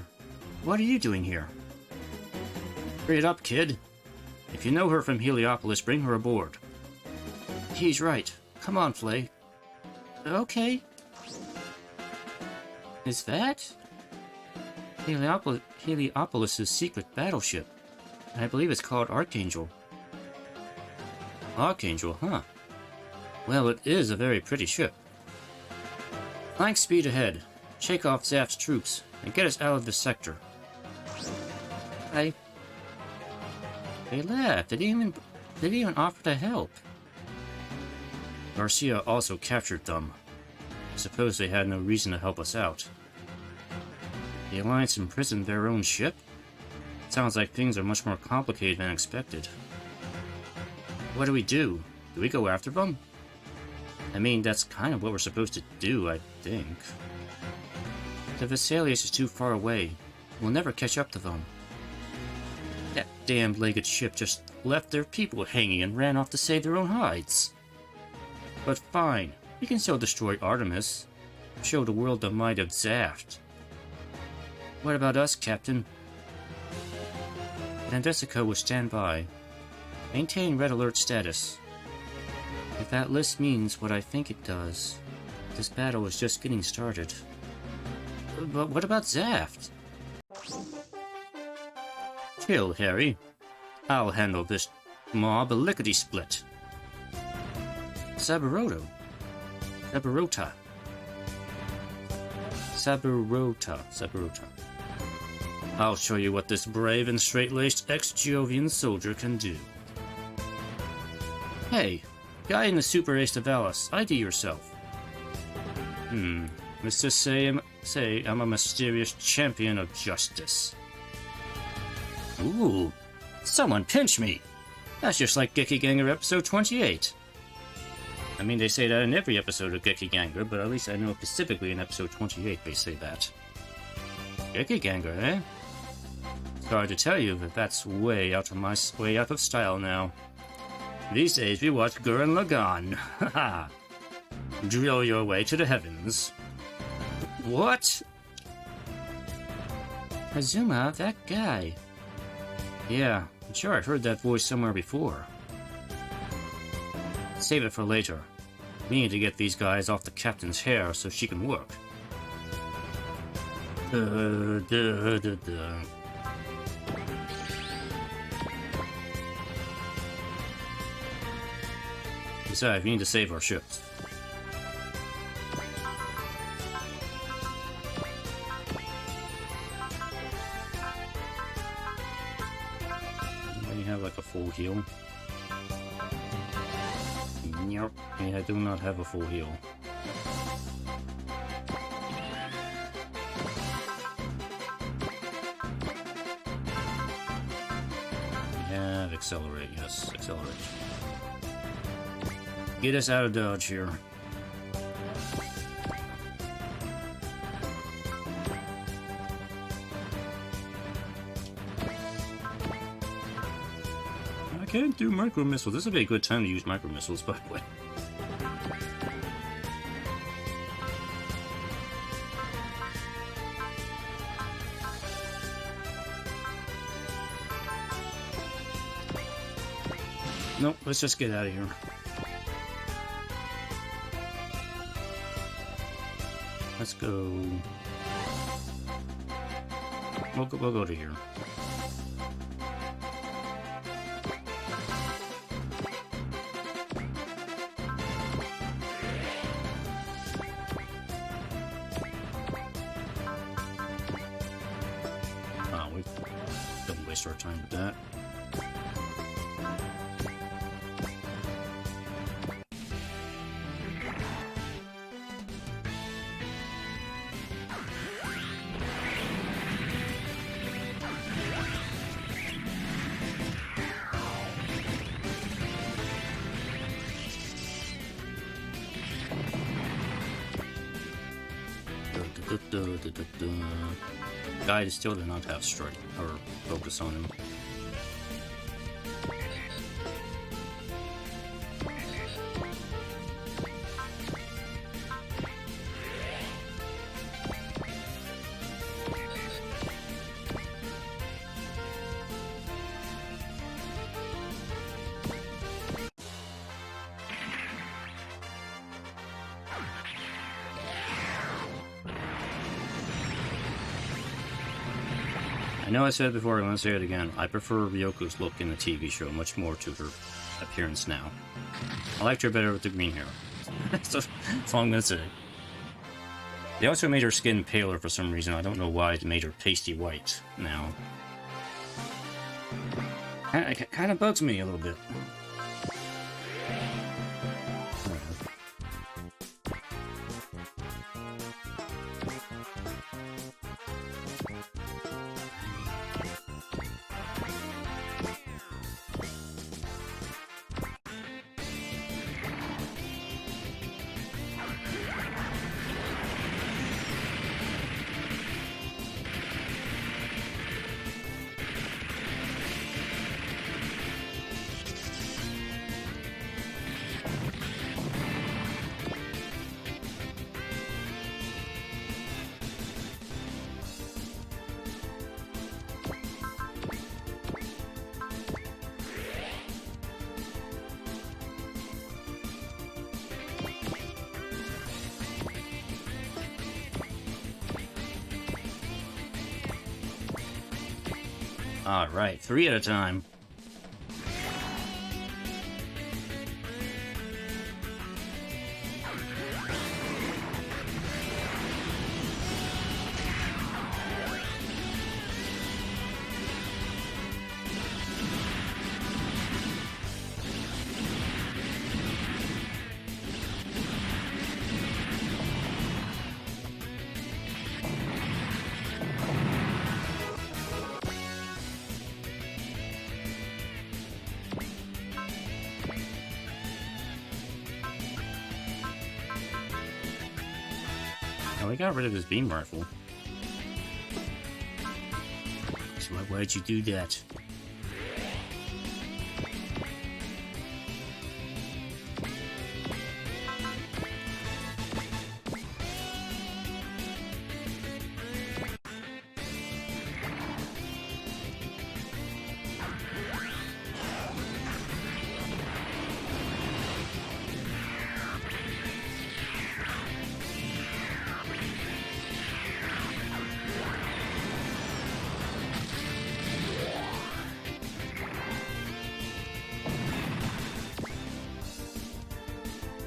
what are you doing here? Hurry it up, kid. If you know her from Heliopolis, bring her aboard. He's right. Come on, Flay. Okay. Is that Heliopolis' secret battleship? I believe it's called Archangel. Archangel, huh? Well, it is a very pretty ship. Flank speed ahead. Shake off Zaft's troops and get us out of this sector. They left. They didn't even offer to help. Garcia also captured them. I suppose they had no reason to help us out. The Alliance imprisoned their own ship? Sounds like things are much more complicated than expected. What do? Do we go after them? I mean, that's kind of what we're supposed to do, I think. The Vesalius is too far away. We'll never catch up to them. That damned legged ship just left their people hanging and ran off to save their own hides. But fine, we can still destroy Artemis. Show the world the might of Zaft. What about us, Captain? Vandesica will stand by. Maintain red alert status. If that list means what I think it does, this battle is just getting started. But what about Zaft? Chill, Harry. I'll handle this mob lickety-split. Saburota. I'll show you what this brave and straight-laced ex-Jovian soldier can do. Hey, guy in the Super Ace of Alice, ID yourself. Mr. Say I'm a mysterious champion of justice. Ooh, someone pinch me! That's just like Gekiganger episode 28. I mean, they say that in every episode of Gekiganger, but at least I know specifically in episode 28 they say that. Gekiganger, eh? Sorry to tell you that that's way out of style now. These days we watch Gurren Lagann. Haha. Drill your way to the heavens. What? Azuma, that guy. Yeah, I'm sure I've heard that voice somewhere before. Save it for later. We need to get these guys off the captain's hair so she can work. Besides, we need to save our ships. Have like a full heal? Nope, I do not have a full heal. We have accelerate, yes, accelerate. Get us out of dodge here. I can't do micro missiles. This would be a good time to use micro missiles, by the way. Nope, let's just get out of here. Let's go. We'll go to here. Oh, we don't waste our time with that. Guide still did not have strike or focus on him. I know I said it before, I want to say it again. I prefer Ryoko's look in the TV show much more to her appearance now. I liked her better with the green hair. That's all I'm gonna say. They also made her skin paler for some reason. I don't know why they made her pasty white now. It kind of bugs me a little bit. Alright, 3 at a time. Oh, we got rid of his beam rifle. So why'd you do that?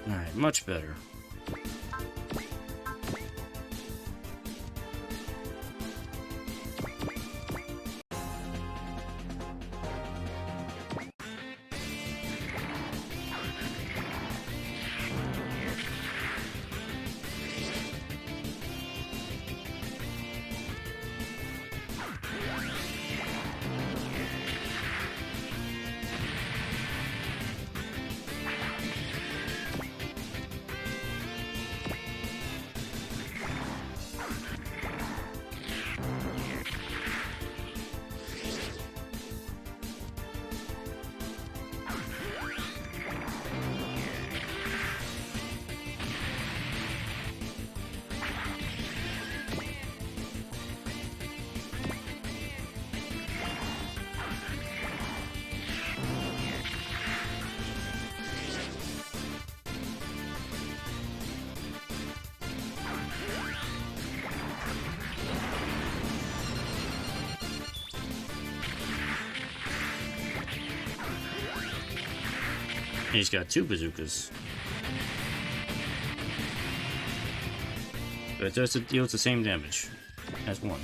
Alright, much better. He's got 2 bazookas. But it deals the same damage as 1.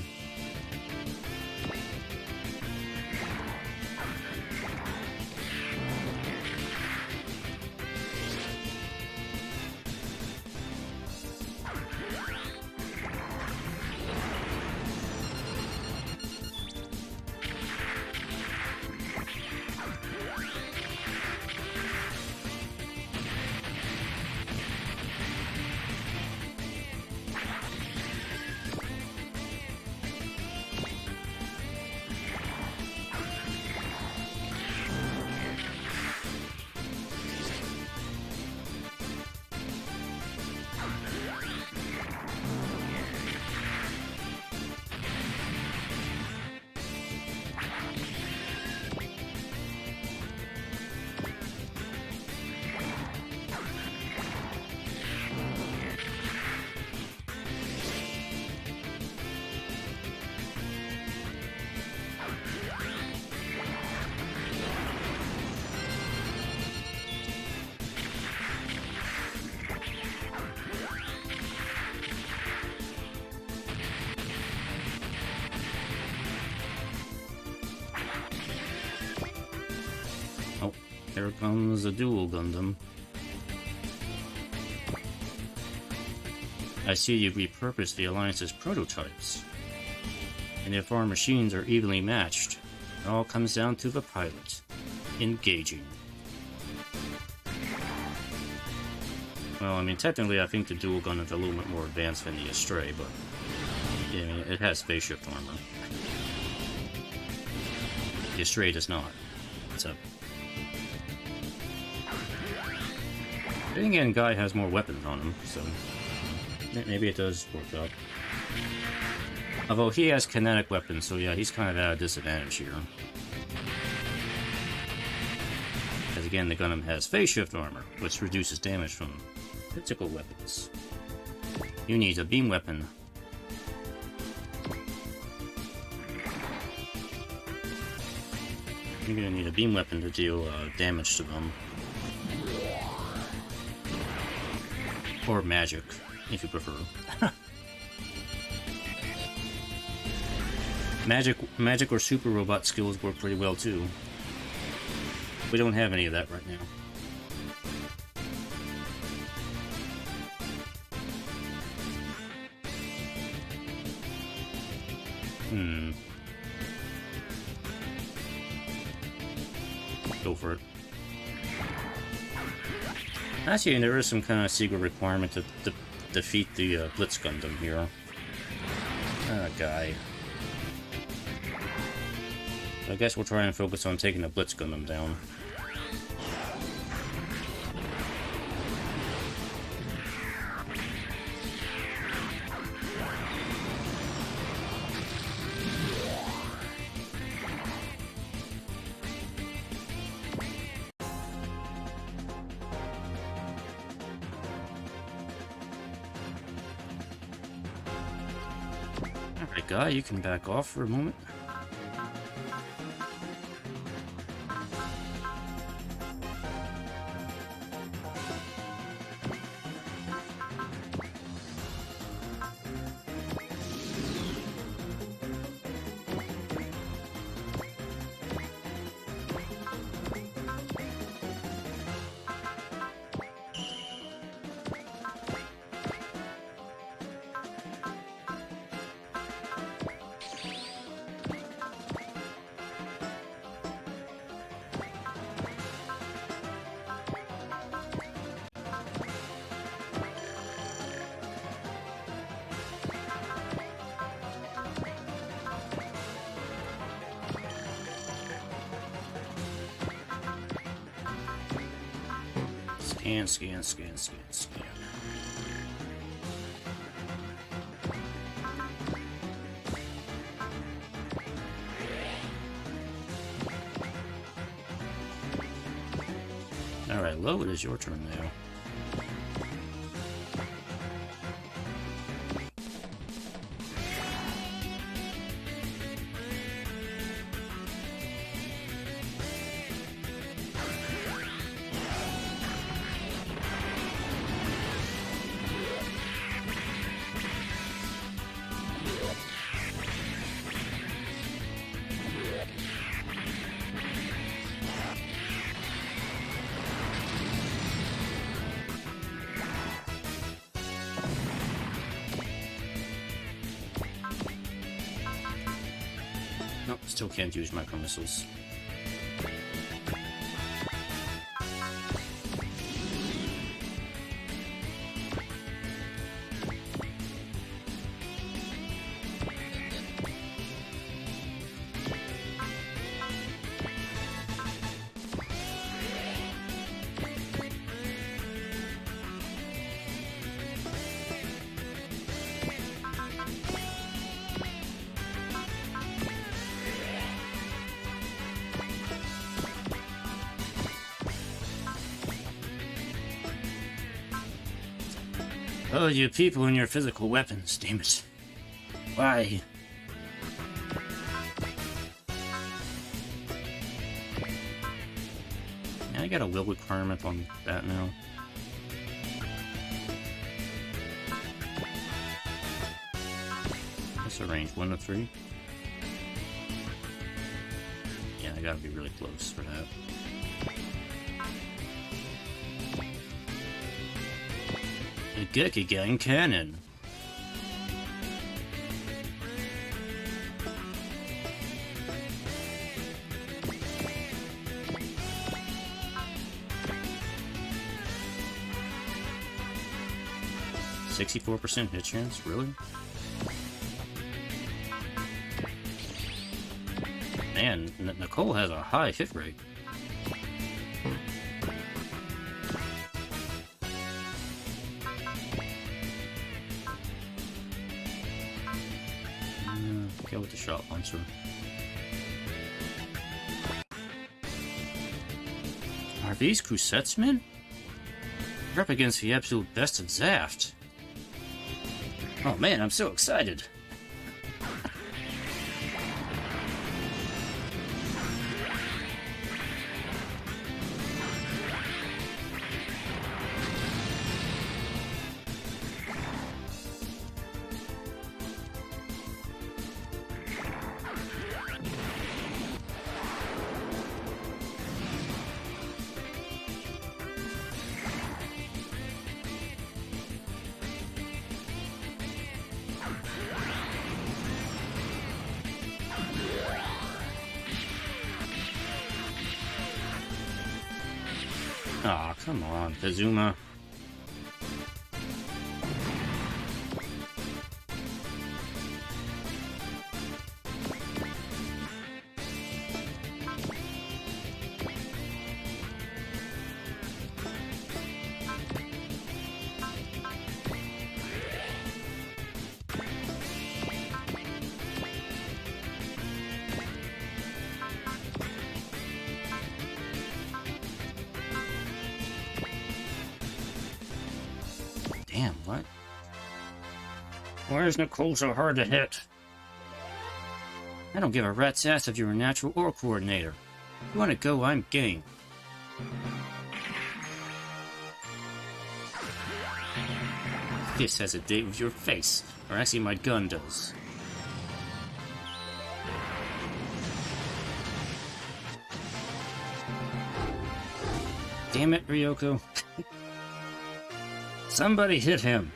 Here comes a dual Gundam. I see you've repurposed the Alliance's prototypes. And if our machines are evenly matched, it all comes down to the pilot. Engaging. Well, I mean, technically I think the dual Gundam's a little bit more advanced than the Astray, but yeah, I mean, it has spaceship armor. The Astray does not. So then again, Guy has more weapons on him, so maybe it does work out. Although he has kinetic weapons, so yeah, he's kind of at a disadvantage here. Because again, the Gundam has phase shift armor, which reduces damage from physical weapons. You need a beam weapon. You're gonna need a beam weapon to deal damage to them. Or magic, if you prefer. Magic or super robot skills work pretty well too. We don't have any of that right now. Go for it. Actually, there is some kind of secret requirement to defeat the Blitz Gundam here. Guy. I guess we'll try and focus on taking the Blitz Gundam down. Alright, Guy, you can back off for a moment. Scan. Alright, Lo, it is your turn now. Still can't use micro missiles. Oh, you people and your physical weapons, damn it. Why? Yeah, I got a will requirement on that now. What's the range? 1 to 3? Yeah, I gotta be really close for that. A Gekigang cannon. %64% hit chance? Really? Man, Nicole has a high hit rate. Go with the shot launcher. Are these Crusettsmen? We're up against the absolute best of Zaft. Oh man, I'm so excited. Aw, oh, come on, Kazuma. Damn, what? Why is Nicole so hard to hit? I don't give a rat's ass if you're a natural or coordinator. If you want to go, I'm game. This has a date with your face, or actually my gun does. Damn it, Ryoko. Somebody hit him.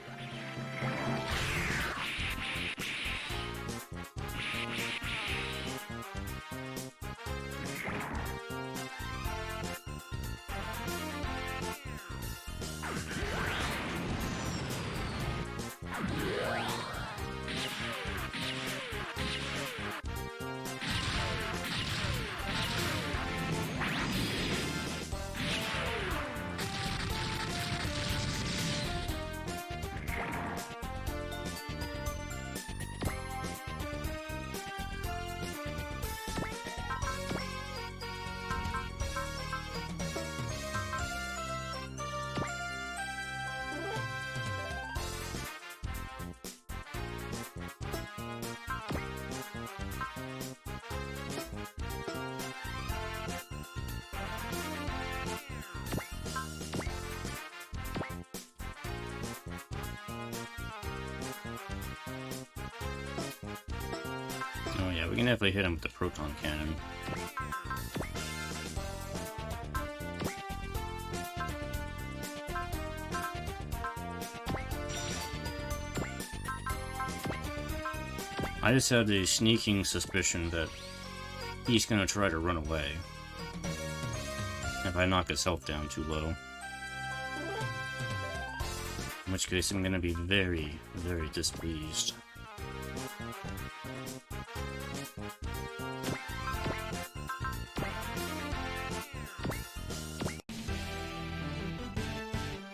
Oh yeah, we can definitely hit him with the proton cannon. I just had a sneaking suspicion that he's gonna try to run away. If I knock his health down too low. In which case I'm gonna be very, very displeased.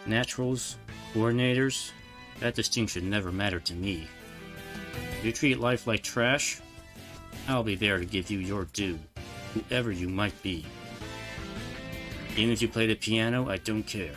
Naturals, coordinators, that distinction never mattered to me. If you treat life like trash, I'll be there to give you your due, whoever you might be. Even if you play the piano, I don't care.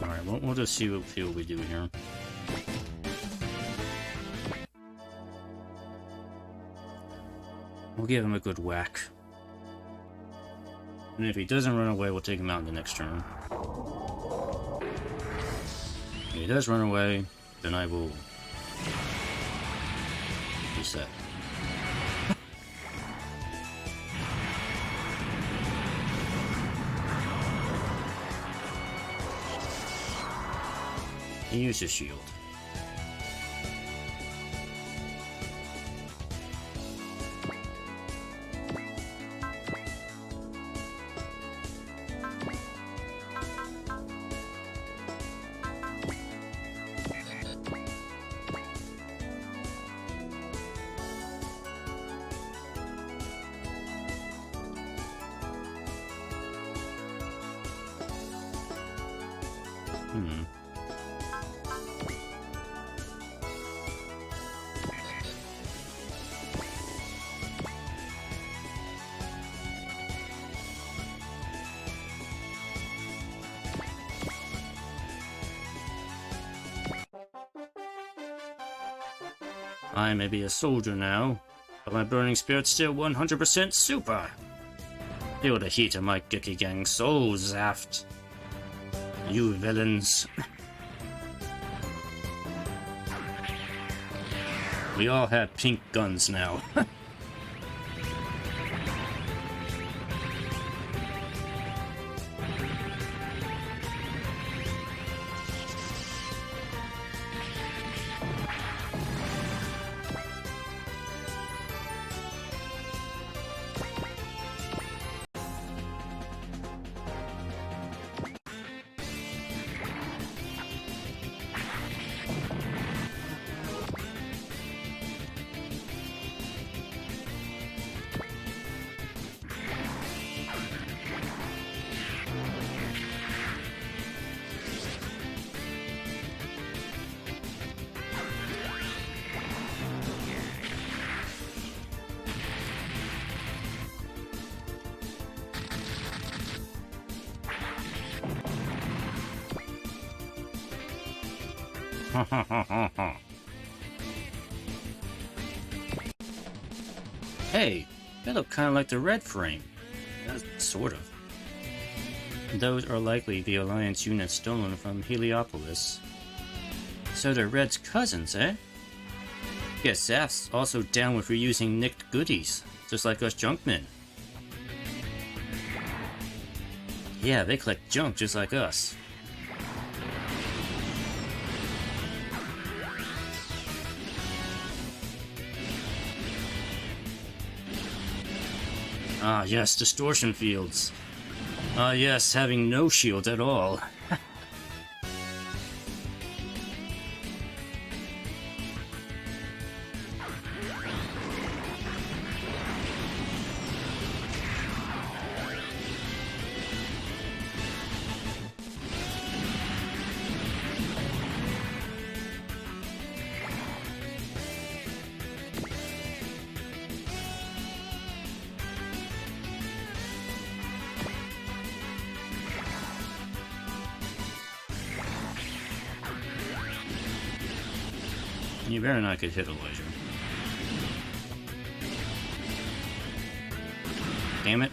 Alright, we'll just see what we do here. We'll give him a good whack. And if he doesn't run away, we'll take him out in the next turn. If he does run away, then I will reset. He used his shield. I may be a soldier now, but my burning spirit's still 100% super! Feel the heat of my Gecky Gang soul, Zaft! You villains! We all have pink guns now. Hey, they look kind of like the red frame. Sort of. Those are likely the Alliance units stolen from Heliopolis. So they're Red's cousins, eh? Guess Zaft's also down with reusing nicked goodies, just like us junkmen. Yeah, they collect junk just like us. Ah yes, distortion fields. Ah yes, having no shield at all. You better not get hit, Elijah. Damn it.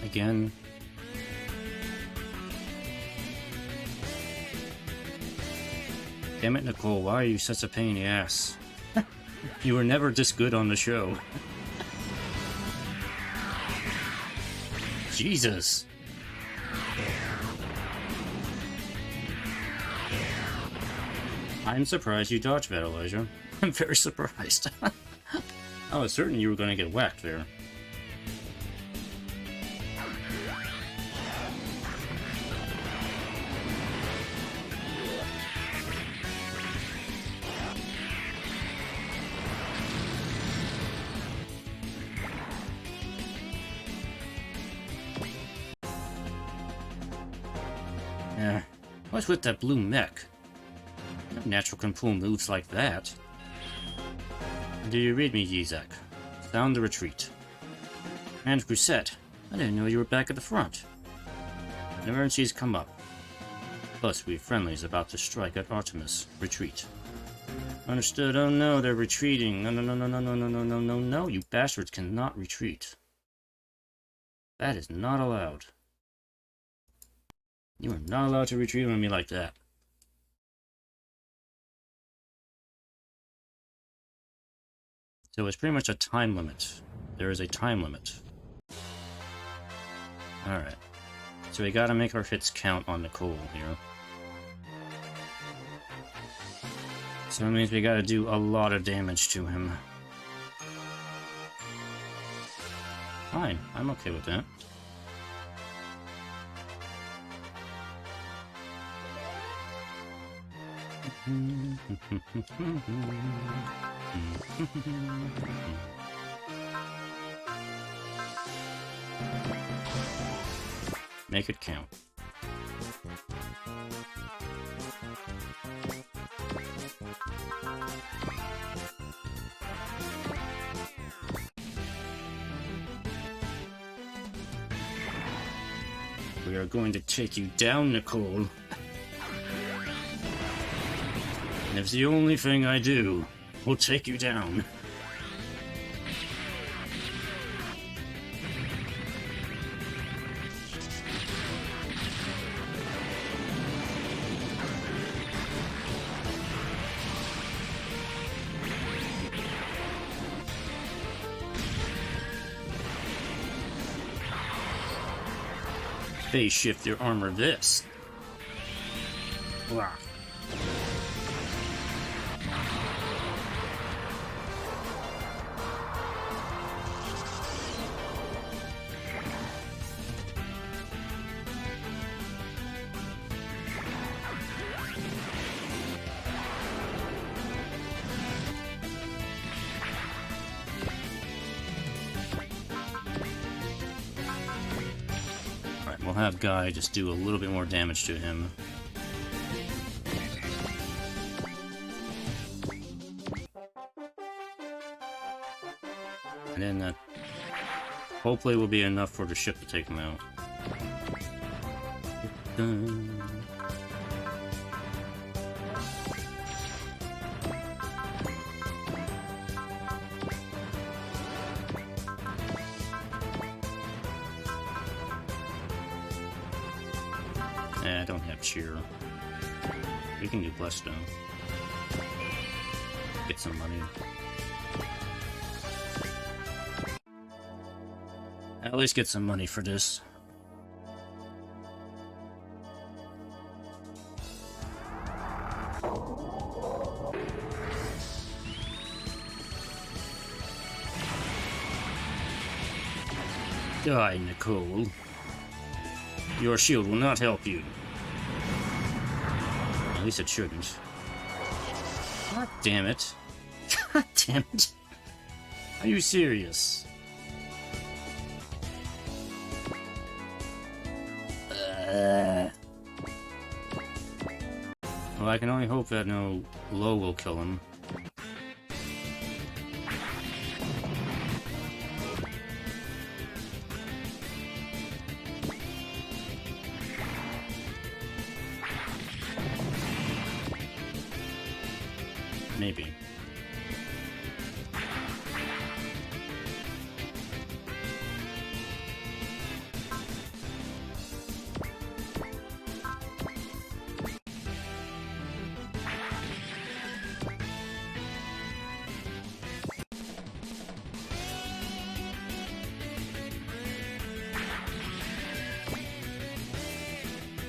Again. Damn it, Nicole, why are you such a pain in the ass? You were never this good on the show. Jesus! I'm surprised you dodged that, Elijah. I'm very surprised. I was certain you were going to get whacked there. Yeah, what's with that blue mech? No natural can pull moves like that. Do you read me, Yizak? Sound the retreat. And Grisette, I didn't know you were back at the front. Emergencies come up. Plus, we have friendlies about to strike at Artemis. Retreat. Understood. Oh no, they're retreating. No, no, no, no, no, no, no, no, no, no, no. You bastards cannot retreat. That is not allowed. You are not allowed to retreat on me like that. So it's pretty much a time limit. There is a time limit. Alright. So we gotta make our hits count on Nicole here. So that means we gotta do a lot of damage to him. Fine, I'm okay with that. Make it count. We are going to take you down, Nicole. And if the only thing I do will take you down. Phase shift your armor this. Wow. We'll have Guy just do a little bit more damage to him. And then that hopefully will be enough for the ship to take him out. I don't have cheer. We can do bless though. Get some money. At least get some money for this. Die, Nicole. Your shield will not help you. At least it shouldn't. God damn it. God damn it. Are you serious? Well, I can only hope that no low will kill him. Maybe.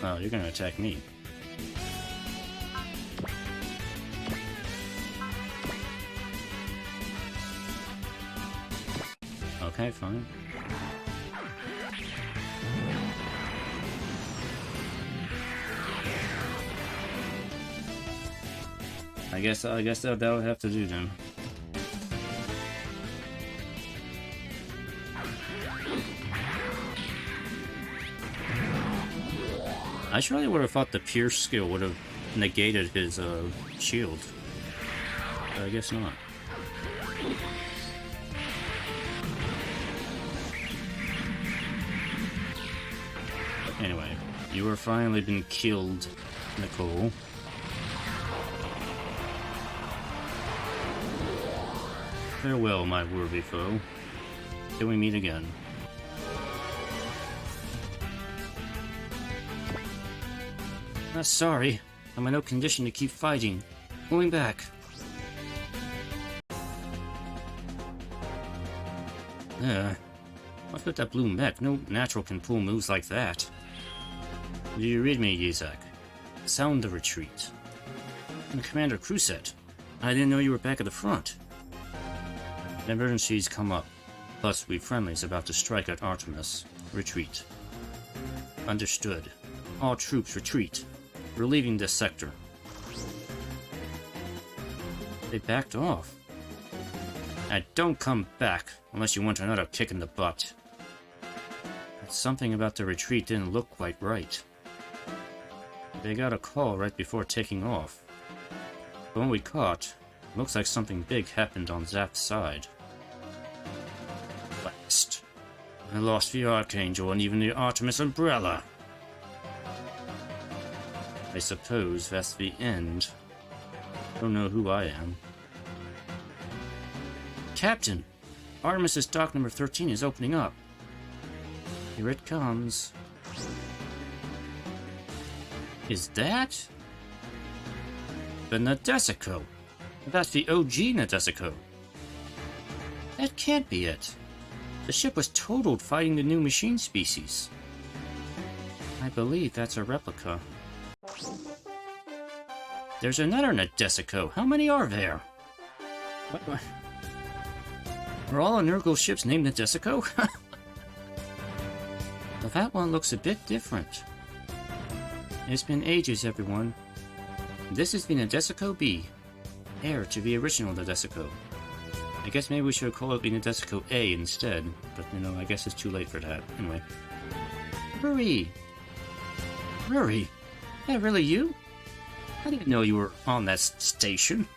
Oh, you're gonna attack me. Okay, fine. I guess that'll have to do then. I surely would have thought the Pierce skill would have negated his shield. But I guess not. Anyway, you have finally been killed, Nicole. Farewell, my worthy foe. Till we meet again. Sorry, I'm in no condition to keep fighting. Going back. What's with that blue mech? No natural can pull moves like that. Do you read me, Yizak? Sound the retreat. And Commander Crusette, I didn't know you were back at the front. An emergency's come up. Plus, we friendlies about to strike at Artemis. Retreat. Understood. All troops retreat. We're leaving this sector. They backed off. And don't come back unless you want another kick in the butt. But something about the retreat didn't look quite right. They got a call right before taking off. But when we caught, it looks like something big happened on Zap's side. Last. I lost the Archangel and even the Artemis umbrella. I suppose that's the end. Don't know who I am. Captain! Artemis's dock number 13 is opening up. Here it comes. Is that? The Nadesico. That's the OG Nadesico. That can't be it. The ship was totaled fighting the new machine species. I believe that's a replica. There's another Nadesico. How many are there? What? Are all Nurgle ships named Nadesico? Well, that one looks a bit different. It's been ages, everyone. This is the Nadesico B, heir to the original Nadesico. I guess maybe we should call it the Nadesico A instead, but you know, I guess it's too late for that. Anyway. Hurry! Hurry! Is that really you? I didn't know you were on that station.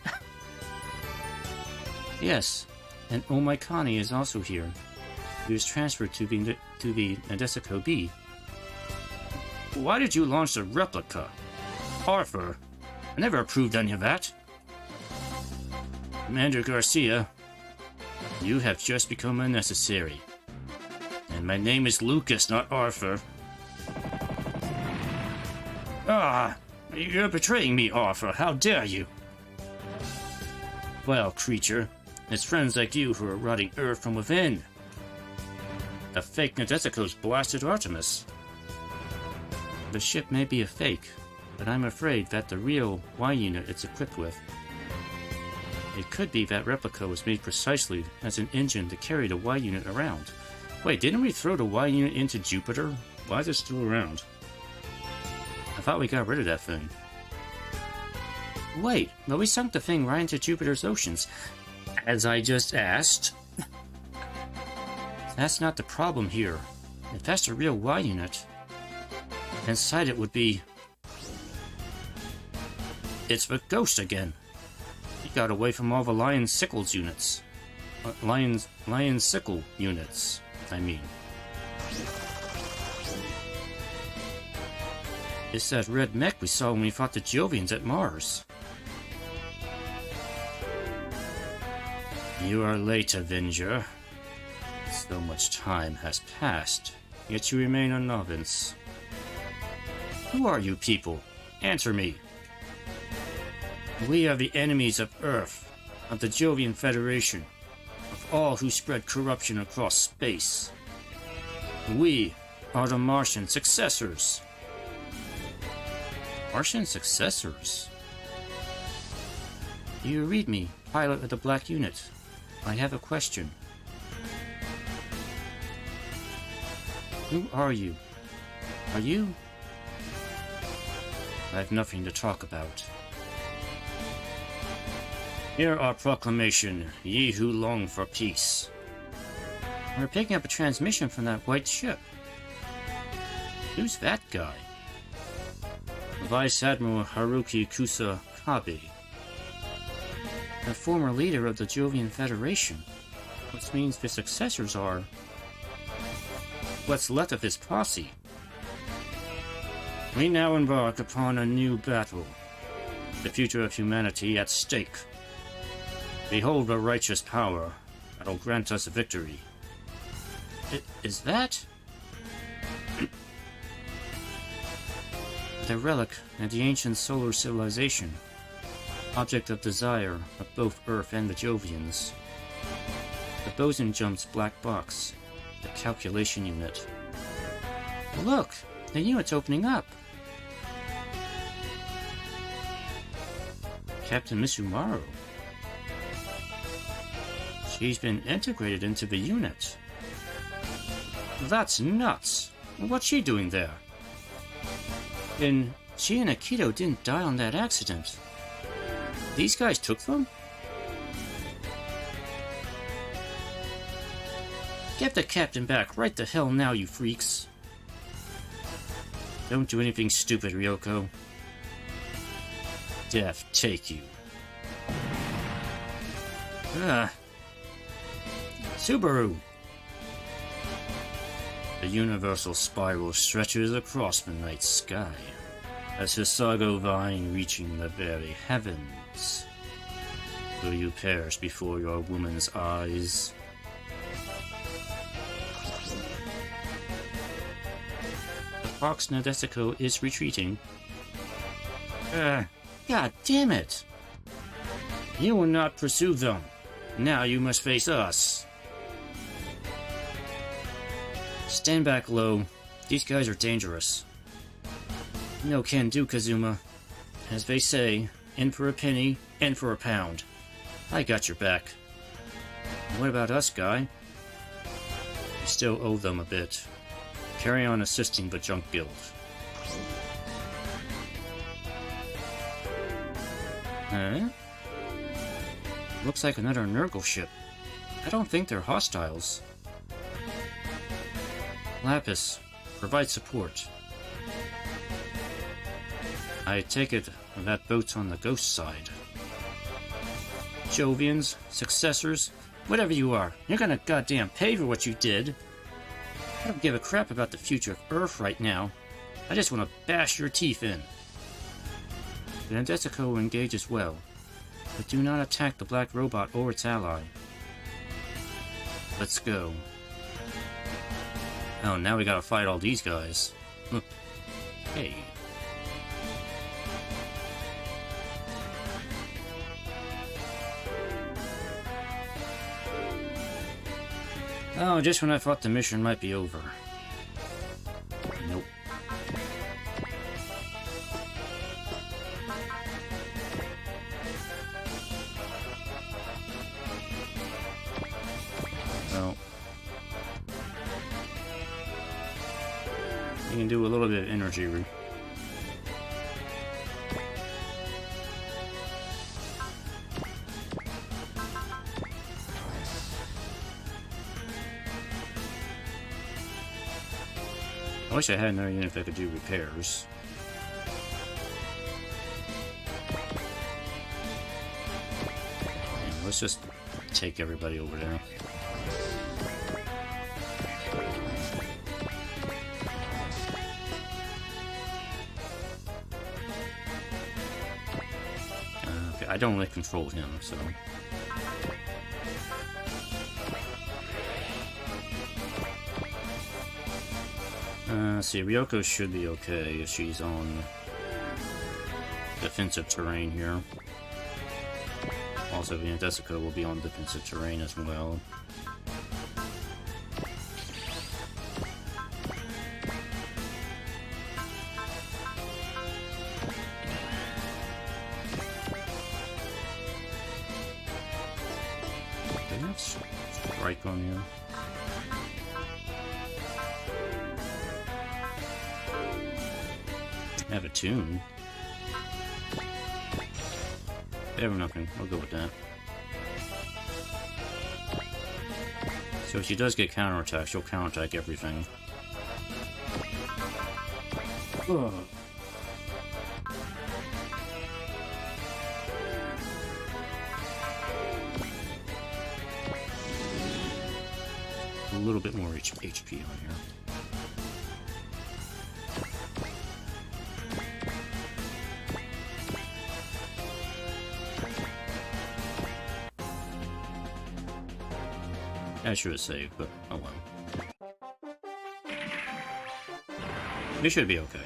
Yes, and Omaikani is also here. He was transferred to the Nadesico B. Why did you launch the replica? Arthur, I never approved any of that. Commander Garcia, you have just become unnecessary. And my name is Lucas, not Arthur. Ah! You're betraying me, Arthur. How dare you? Well, creature, it's friends like you who are rotting Earth from within. The fake Nadesico's blasted Artemis. The ship may be a fake, but I'm afraid that the real Y-unit it's equipped with. It could be that replica was made precisely as an engine to carry the Y-unit around. Wait, didn't we throw the Y-unit into Jupiter? Why is it still around? I thought we got rid of that thing. Wait, but we sunk the thing right into Jupiter's oceans. As I just asked. That's not the problem here. If that's a real Y unit, inside it would be... It's the ghost again. He got away from all the Lion Sickles units. Lion Sickle units, I mean. It's that red mech we saw when we fought the Jovians at Mars. You are late, Avenger. So much time has passed, yet you remain a novice. Who are you people? Answer me. We are the enemies of Earth, of the Jovian Federation, of all who spread corruption across space. We are the Martian successors. Martian successors? Do you read me, pilot of the Black Unit? I have a question. Who are you? Are you? I have nothing to talk about. Hear our proclamation, ye who long for peace. We're picking up a transmission from that white ship. Who's that guy? Vice Admiral Haruki Kusakabe, the former leader of the Jovian Federation, which means the successors are what's left of his posse. We now embark upon a new battle, the future of humanity at stake. Behold a righteous power that'll grant us victory. Is that? The relic of the ancient solar civilization, object of desire of both Earth and the Jovians. The boson jump's black box, the calculation unit. Look, the unit's opening up. Captain Misumaru. She's been integrated into the unit. That's nuts. What's she doing there? And she and Akito didn't die on that accident. These guys took them? Get the captain back right the hell now, you freaks. Don't do anything stupid, Ryoko. Death take you. Subaru! The universal spiral stretches across the night sky, as Hisago vine reaching the very heavens. Will you perish before your woman's eyes? The Fox Nadesico is retreating. God damn it! You will not pursue them. Now you must face us. Stand back low. These guys are dangerous. No can do, Kazuma. As they say, in for a penny, in for a pound. I got your back. And what about us, Guy? You still owe them a bit. Carry on assisting the junk guild. Huh? Looks like another Nurgle ship. I don't think they're hostiles. Lapis, provide support. I take it that boat's on the ghost side. Jovians, successors, whatever you are, you're gonna goddamn pay for what you did. I don't give a crap about the future of Earth right now. I just want to bash your teeth in. The Nadesico will engage as well, but do not attack the black robot or its ally. Let's go. Oh, now we gotta fight all these guys. Hey. Oh, just when I thought the mission might be over. Nope. Well, you can do a little bit of energy. I wish I had another unit that could do repairs. Yeah, let's just take everybody over there. Okay, I don't really control him, so... Let's see, Ryoko should be okay if she's on defensive terrain here. Also, Desica will be on defensive terrain as well. Do they have strike on you? I have a tune. Ever nothing. I'll go with that. So if she does get counterattack, she'll counterattack everything. Ugh. A little bit more HP on here. I should have saved, but oh well. We should be okay.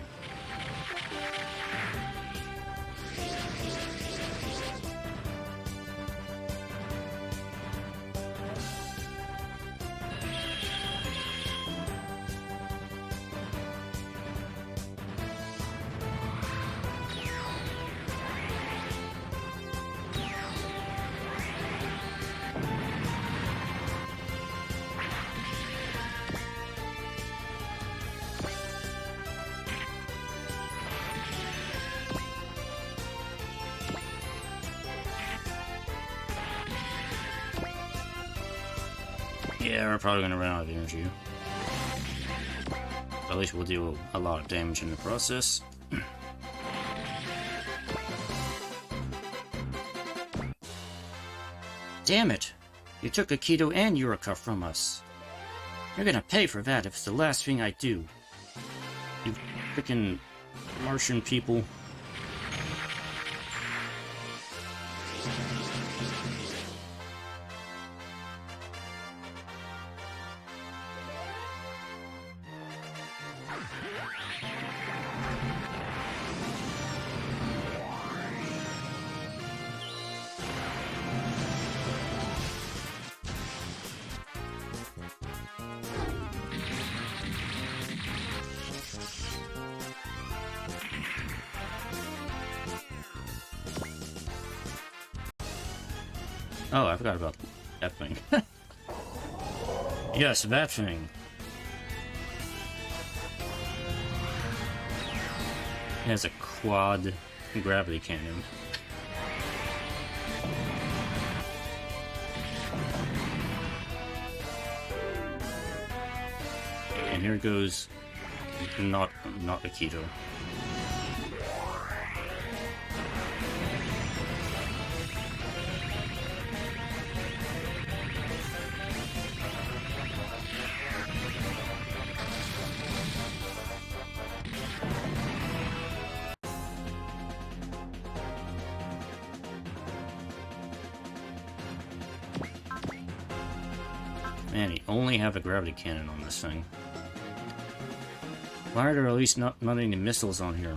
Yeah, we're probably gonna run out of energy. But at least we'll deal a lot of damage in the process. Damn it! You took Aikido and Yurika from us. You're gonna pay for that if it's the last thing I do. You frickin' Martian people. Oh, I forgot about that thing. Yes, that thing. It has a quad gravity cannon. And here goes not Aikido. Man, you only have a gravity cannon on this thing. Why are there at least not any missiles on here?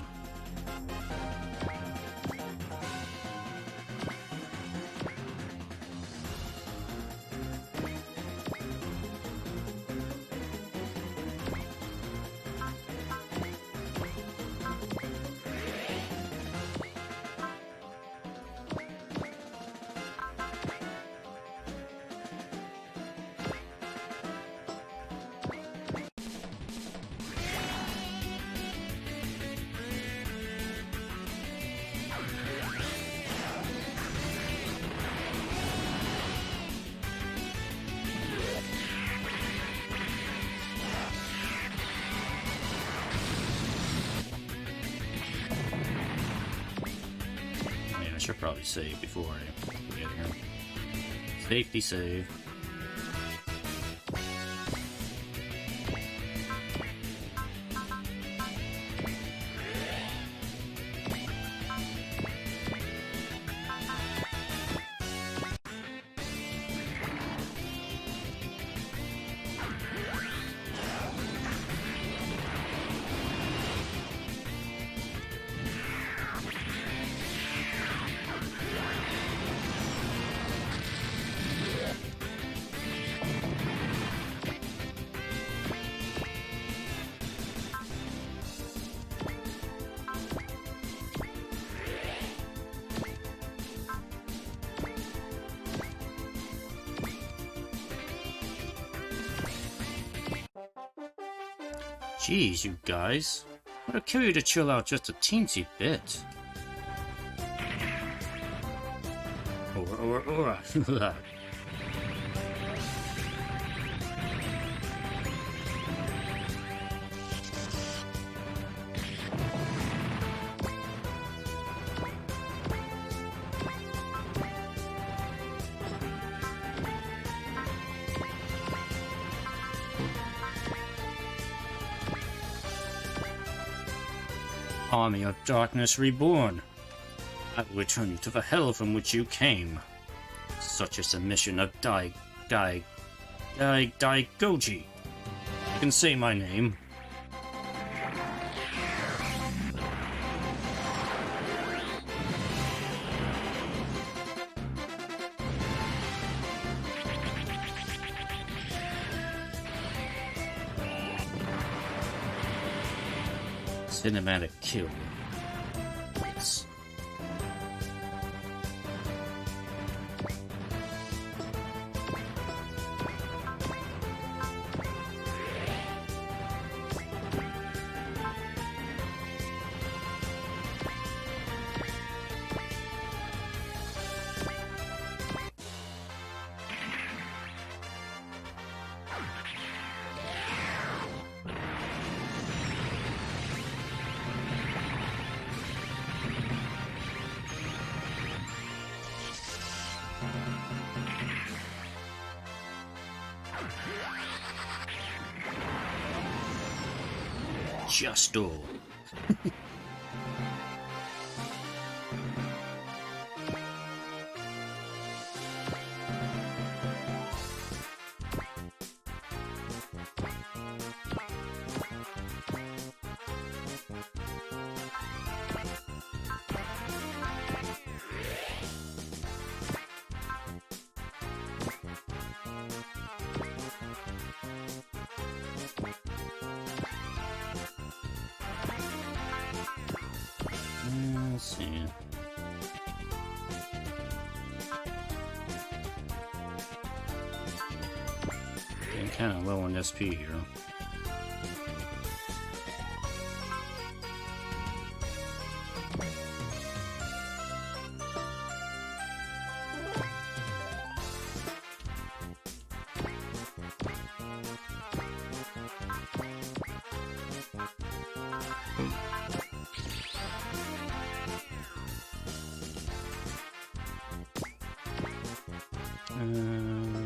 should probably save before I get here. Safety save. Jeez, you guys. Would have killed you to chill out just a teensy bit. Or. Army of Darkness Reborn. I will return you to the hell from which you came. Such is the mission of Daigoji. You can say my name. Cinematic kill. Yes. Just all. Let's see. Getting kind of low on SP here.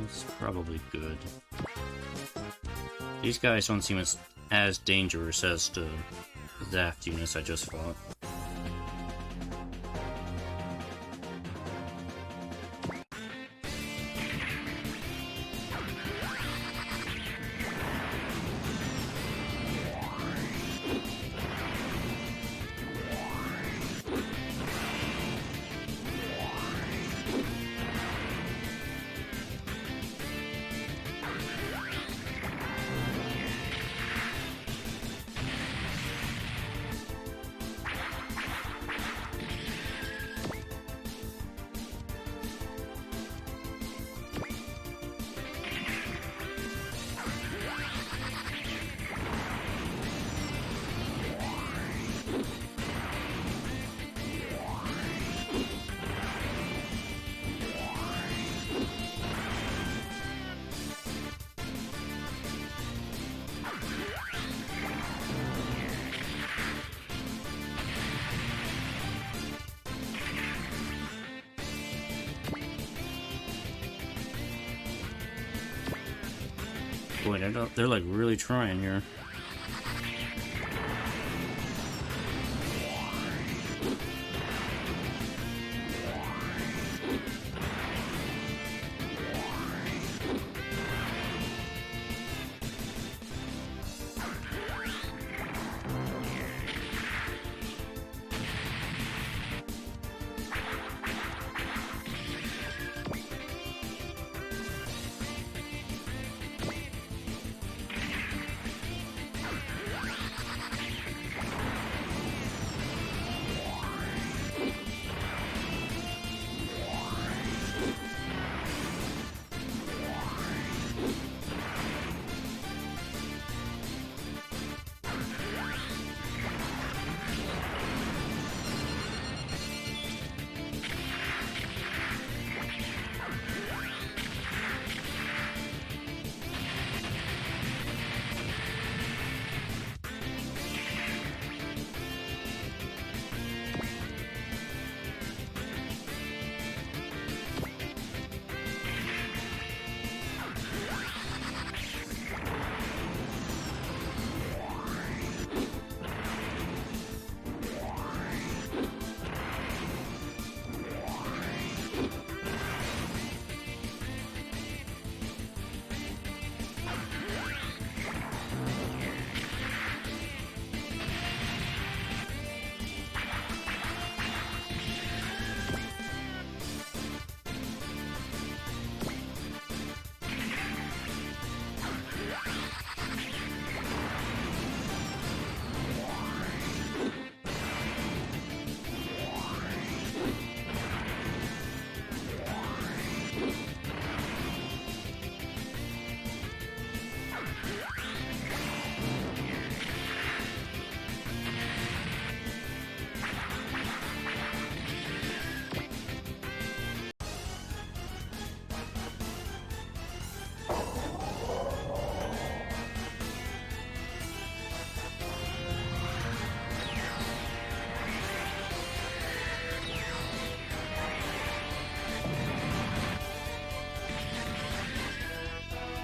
It's probably good. These guys don't seem as dangerous as the Zaft units I just fought. Boy, they're like really trying here.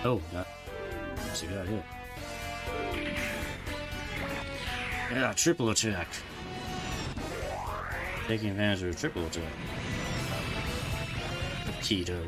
Oh, that. She got hit. Yeah, triple attack. Taking advantage of a triple attack. Keto.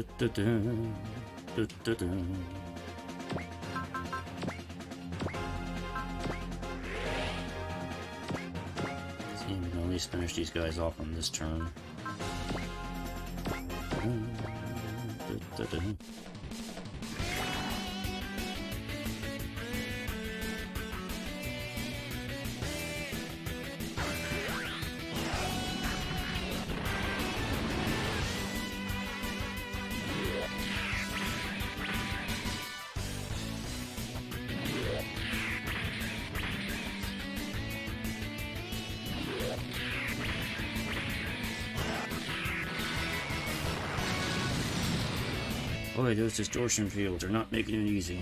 See, we can at least finish these guys off on this turn. Boy, those distortion fields are not making it easy.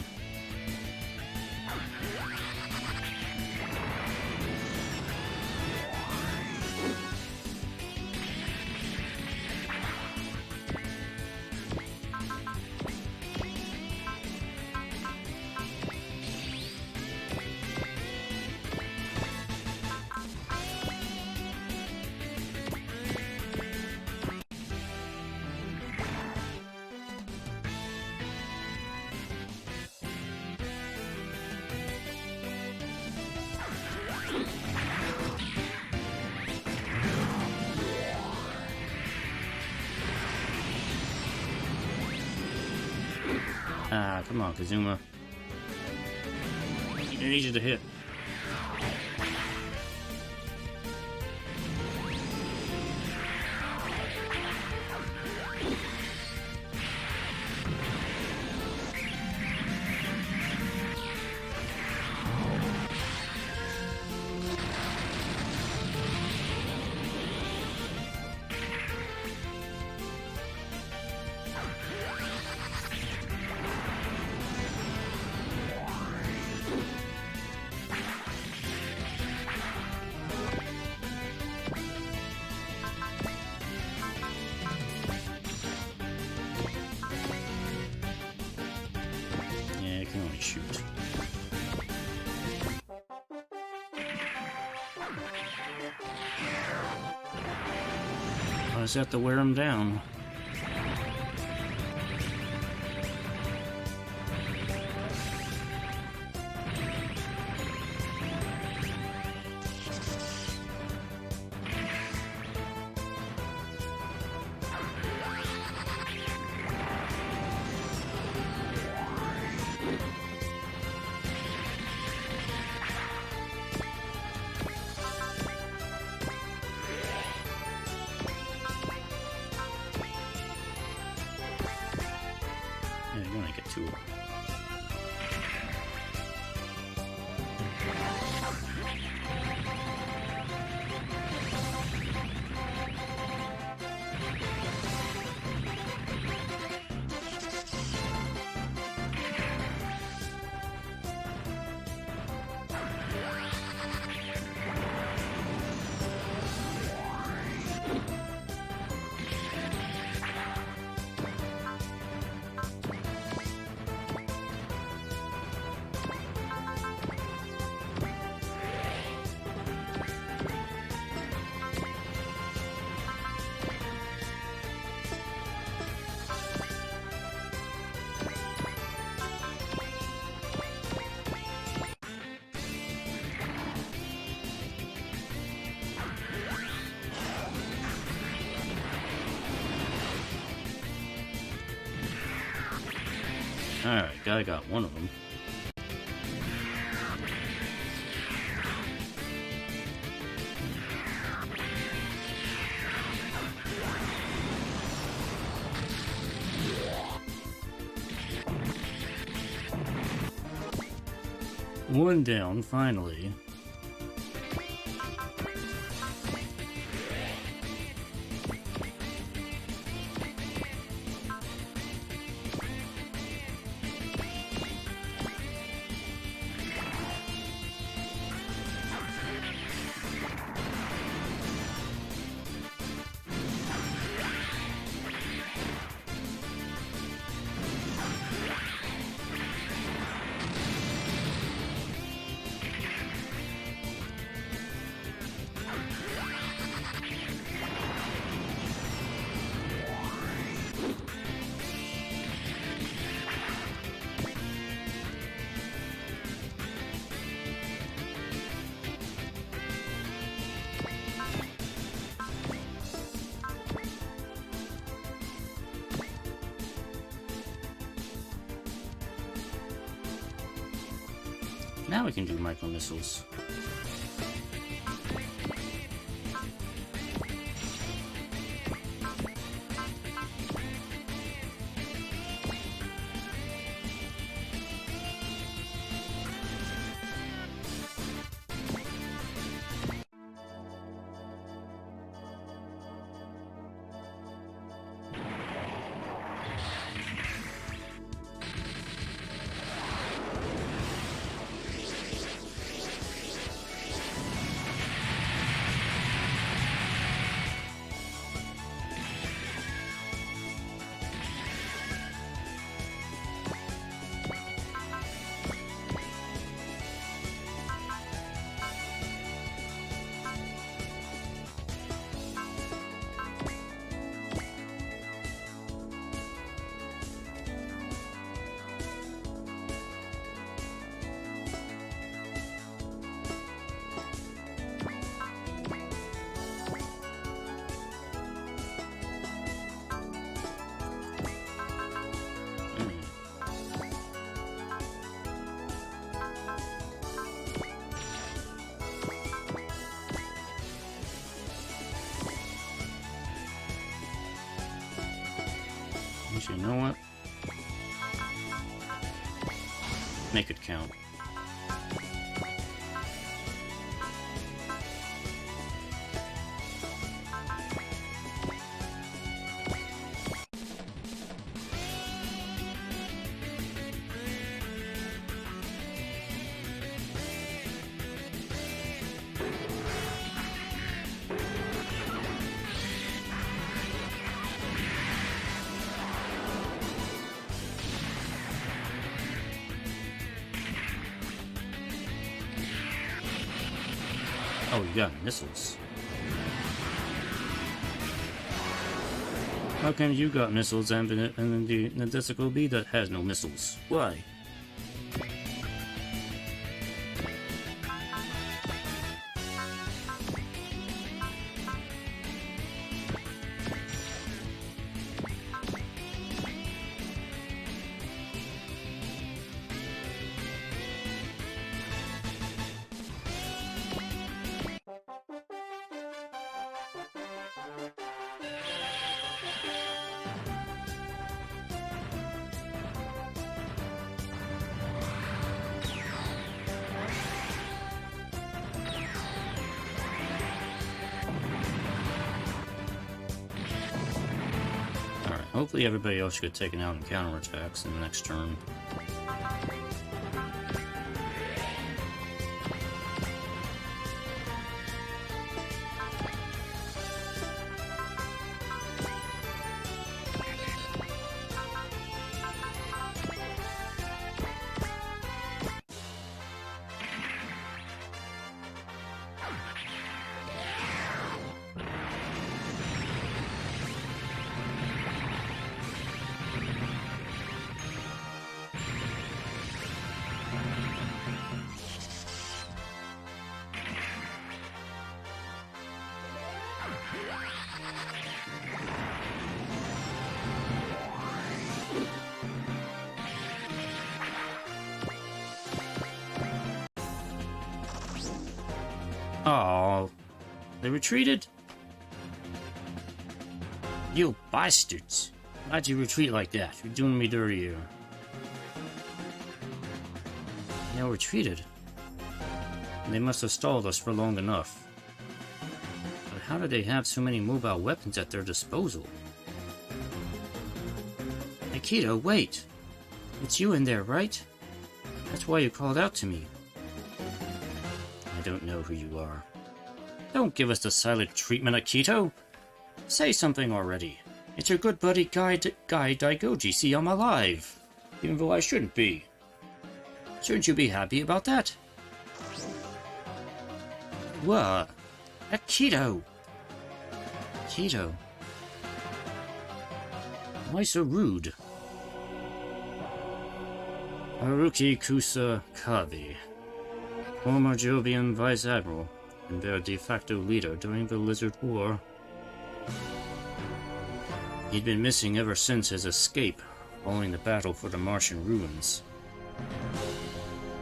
Ah, come on, Kazuma. I need you to hit. shoot. I just have to wear him down. You only get 2 of them. Alright, guy got one of them. One down, finally. Now we can do micro missiles. You know what? Make it count. Oh, you got missiles. How come you got missiles and the Nadesico B that has no missiles? Why? Hopefully everybody else should get taken out in counterattacks in the next turn. Oh, they retreated? You bastards! Why'd you retreat like that? You're doing me dirty here. They all retreated. They must have stalled us for long enough. But how did they have so many mobile weapons at their disposal? Akito, wait! It's you in there, right? That's why you called out to me. I don't know who you are. Don't give us the silent treatment, Akito! Say something already. It's your good buddy Guy Daigoji. See, I'm alive. Even though I shouldn't be. Shouldn't you be happy about that? What? Akito! Akito? Why so rude? Haruki Kusakabe, former Jovian Vice Admiral and their de facto leader during the Lizard War. He'd been missing ever since his escape following the battle for the Martian ruins,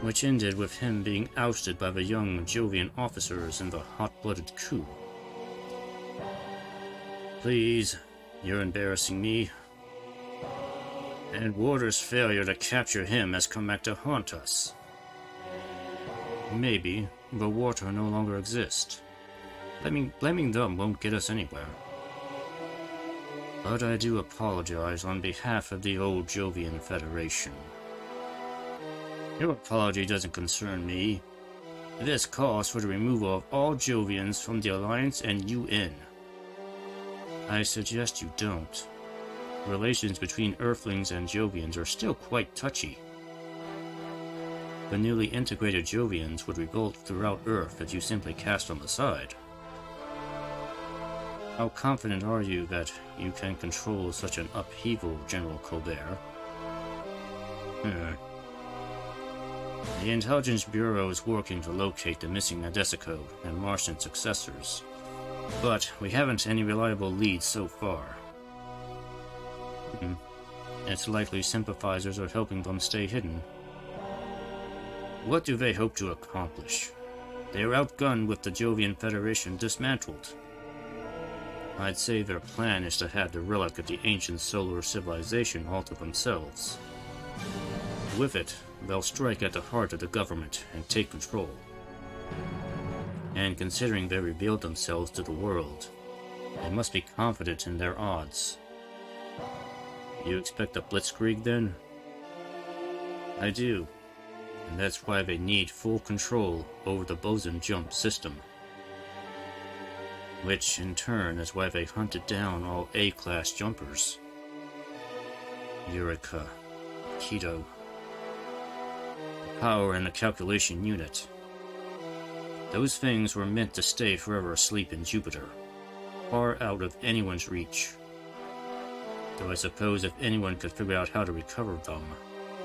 which ended with him being ousted by the young Jovian officers in the hot-blooded coup. Please, you're embarrassing me. And Warder's failure to capture him has come back to haunt us. Maybe the Warder no longer exists. Blaming them won't get us anywhere. But I do apologize on behalf of the old Jovian Federation. Your apology doesn't concern me. This calls for the removal of all Jovians from the Alliance and UN. I suggest you don't. Relations between Earthlings and Jovians are still quite touchy. The newly integrated Jovians would revolt throughout Earth if you simply cast them aside. How confident are you that you can control such an upheaval, General Colbert? The Intelligence Bureau is working to locate the missing Nadesico and Martian successors, but we haven't any reliable leads so far. It's likely sympathizers are helping them stay hidden. What do they hope to accomplish? They are outgunned with the Jovian Federation dismantled. I'd say their plan is to have the relic of the ancient solar civilization all to themselves. With it, they'll strike at the heart of the government and take control. And considering they revealed themselves to the world, they must be confident in their odds. You expect a blitzkrieg then? I do. And that's why they need full control over the boson jump system. Which, in turn, is why they hunted down all A-class jumpers. Eureka. Keto. The power in the calculation unit. Those things were meant to stay forever asleep in Jupiter, far out of anyone's reach. Though I suppose if anyone could figure out how to recover them,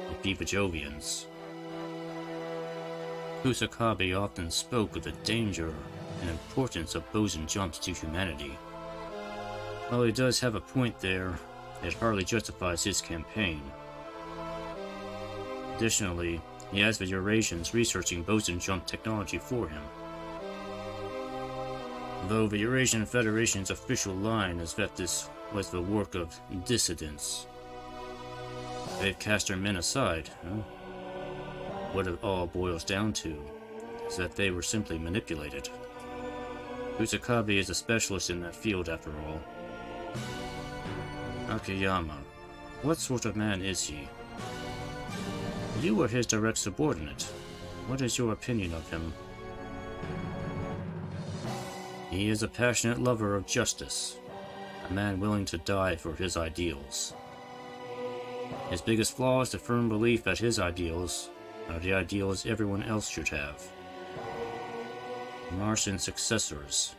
it'd be the Jovians. Kusakabe often spoke of the danger and importance of boson jumps to humanity. While he does have a point there, it hardly justifies his campaign. Additionally, he has the Eurasians researching boson jump technology for him. Though the Eurasian Federation's official line is that this was the work of dissidents. They've cast their men aside, huh? What it all boils down to is that they were simply manipulated. Kusakabe is a specialist in that field after all. Akiyama, what sort of man is he? You were his direct subordinate. What is your opinion of him? He is a passionate lover of justice, a man willing to die for his ideals. His biggest flaw is the firm belief that his ideals are the ideals everyone else should have. Martian successors.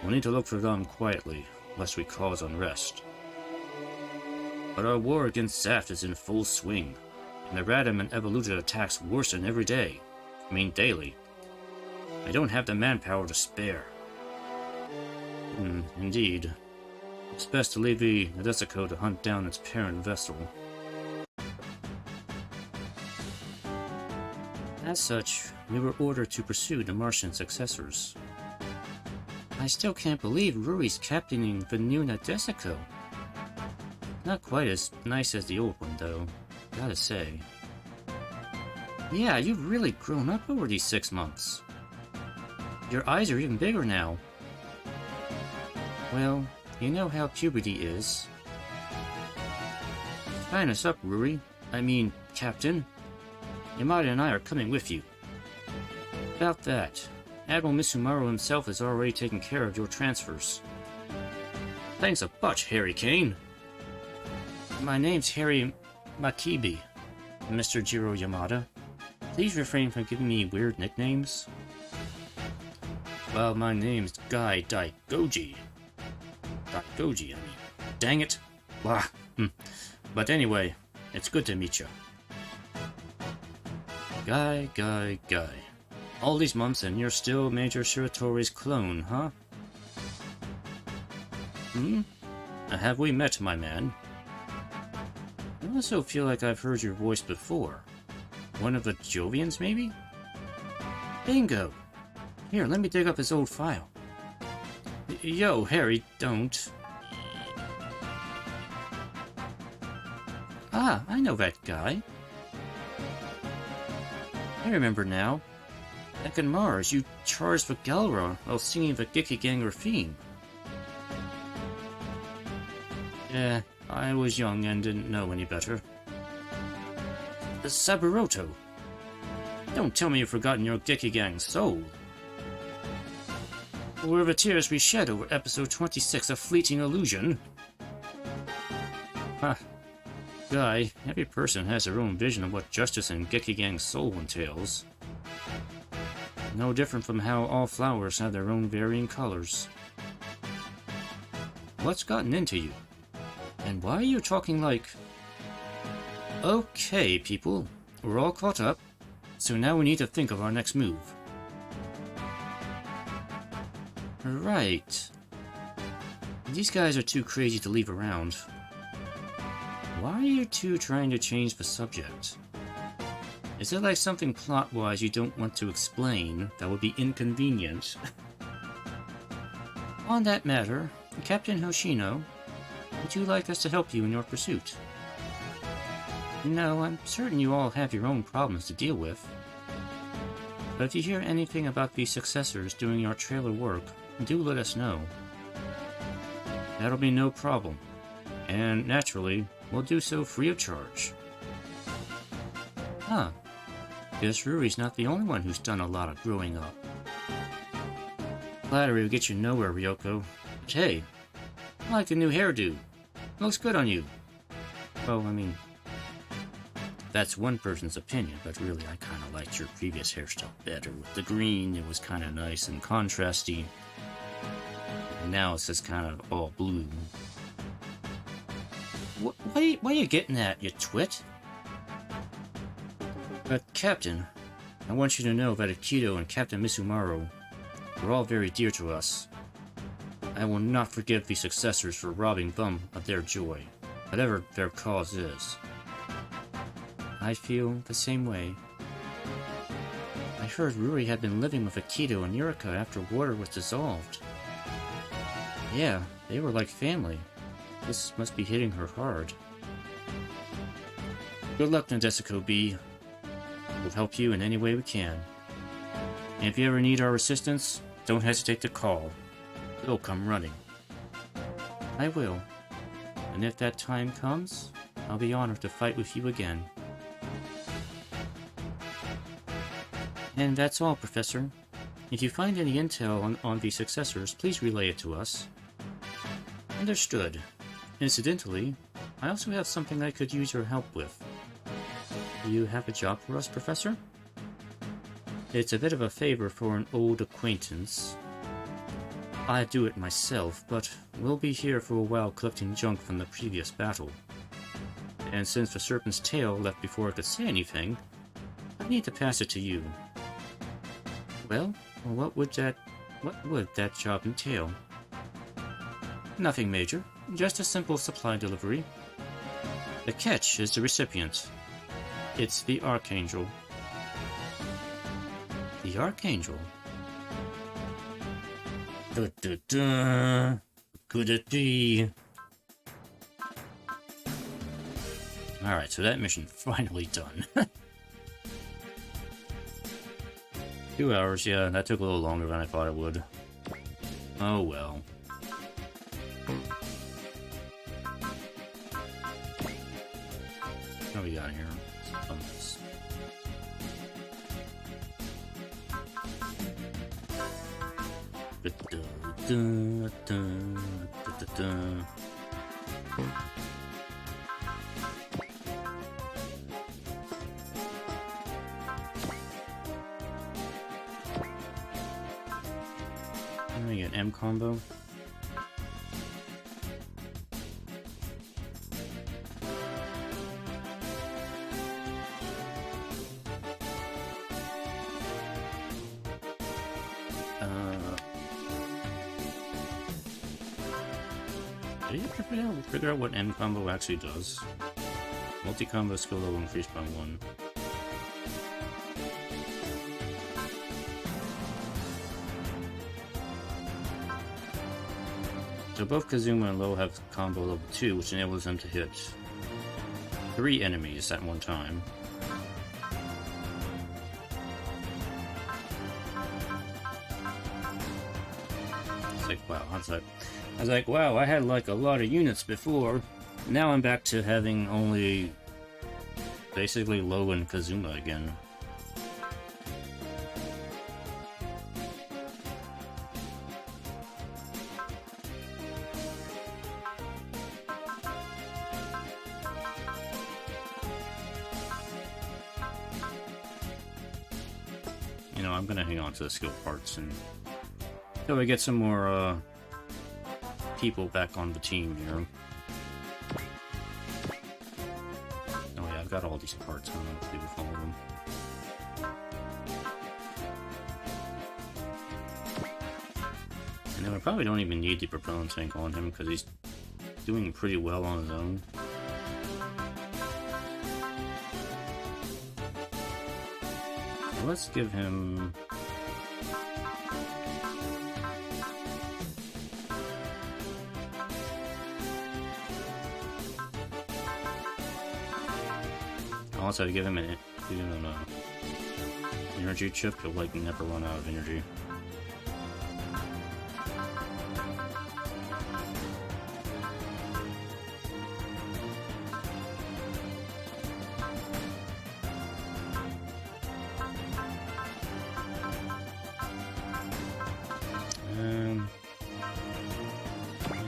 We need to look for them quietly, lest we cause unrest. But our war against Zaft is in full swing, and the Radam and Evoluted attacks worsen every day. I mean daily. I don't have the manpower to spare. Indeed. It's best to leave the Nadesico to hunt down its parent vessel. As such, we were ordered to pursue the Martian successors. I still can't believe Ruri's captaining the new Nadesico. Not quite as nice as the old one, though, gotta say. Yeah, you've really grown up over these 6 months. Your eyes are even bigger now. Well, you know how puberty is. Sign us up, Ruri. I mean, Captain. Yamada and I are coming with you. About that, Admiral Misumaru himself has already taken care of your transfers. Thanks a bunch, Harry Kane. My name's Harry Makibi, Mr. Jiro Yamada. Please refrain from giving me weird nicknames. Well, my name's Guy Daigoji. Daigoji, I mean. Dang it. Blah. But anyway, it's good to meet you. Guy. All these months and you're still Major Shiratori's clone, huh? Have we met, my man? I also feel like I've heard your voice before. One of the Jovians, maybe? Bingo! Here, let me dig up his old file. Yo, Harry, don't. Ah, I know that guy. I remember now. Back in Mars, you charged the Galra while singing the Gekiganger theme. Yeah, I was young and didn't know any better. The Saburoto! Don't tell me you've forgotten your Gekigang soul. Or the tears we shed over episode 26 of Fleeting Illusion. Ha. Guy, every person has their own vision of what justice and Gekigang soul entails. No different from how all flowers have their own varying colors. What's gotten into you? And why are you talking like... Okay, people. We're all caught up. So now we need to think of our next move. Right. These guys are too crazy to leave around. Why are you two trying to change the subject? Is it like something plot-wise you don't want to explain that would be inconvenient? On that matter, Captain Hoshino, would you like us to help you in your pursuit? No, I'm certain you all have your own problems to deal with. But if you hear anything about these successors doing your trailer work, do let us know. That'll be no problem. And naturally, we'll do so free of charge. Huh. Guess Ruri's not the only one who's done a lot of growing up. Flattery will get you nowhere, Ryoko. But hey, I like the new hairdo. Looks good on you. Well, I mean... That's one person's opinion, but really I kind of liked your previous hairstyle better. With the green, it was kind of nice and contrasty. And now it's just kind of all blue. What are you getting at, you twit? But, Captain, I want you to know that Aikido and Captain Misumaru were all very dear to us. I will not forgive the successors for robbing them of their joy, whatever their cause is. I feel the same way. I heard Ruri had been living with Aikido and Yurika after water was dissolved. Yeah, they were like family. This must be hitting her hard. Good luck, Nadesico B. We'll help you in any way we can. And if you ever need our assistance, don't hesitate to call. We'll come running. I will. And if that time comes, I'll be honored to fight with you again. And that's all, Professor. If you find any intel on the successors, please relay it to us. Understood. Incidentally, I also have something I could use your help with. Do you have a job for us, Professor? It's a bit of a favor for an old acquaintance. I'd do it myself, but we'll be here for a while collecting junk from the previous battle. And since the serpent's tail left before it could say anything, I need to pass it to you. Well, what would that job entail? Nothing major, just a simple supply delivery. The catch is the recipient. It's the Archangel. The Archangel? Could it be? Alright, so that mission finally done. 2 hours, yeah, that took a little longer than I thought it would. Oh well. What do we got here? Let me get M combo. Did you figure out what M combo actually does? Multi-combo skill level increased by 1. So both Kazuma and Lo have combo level 2, which enables them to hit 3 enemies at one time. It's like, wow, I was like, wow, I had like a lot of units before. Now I'm back to having only basically Lo and Kazuma again. You know, I'm gonna hang on to the skill parts until we get some more people back on the team here. Oh yeah, I've got all these parts. I don't know what to do with all of them. And then we probably don't even need the propellant tank on him because he's doing pretty well on his own. So let's give him... Also, give him an energy chip. He'll like never run out of energy.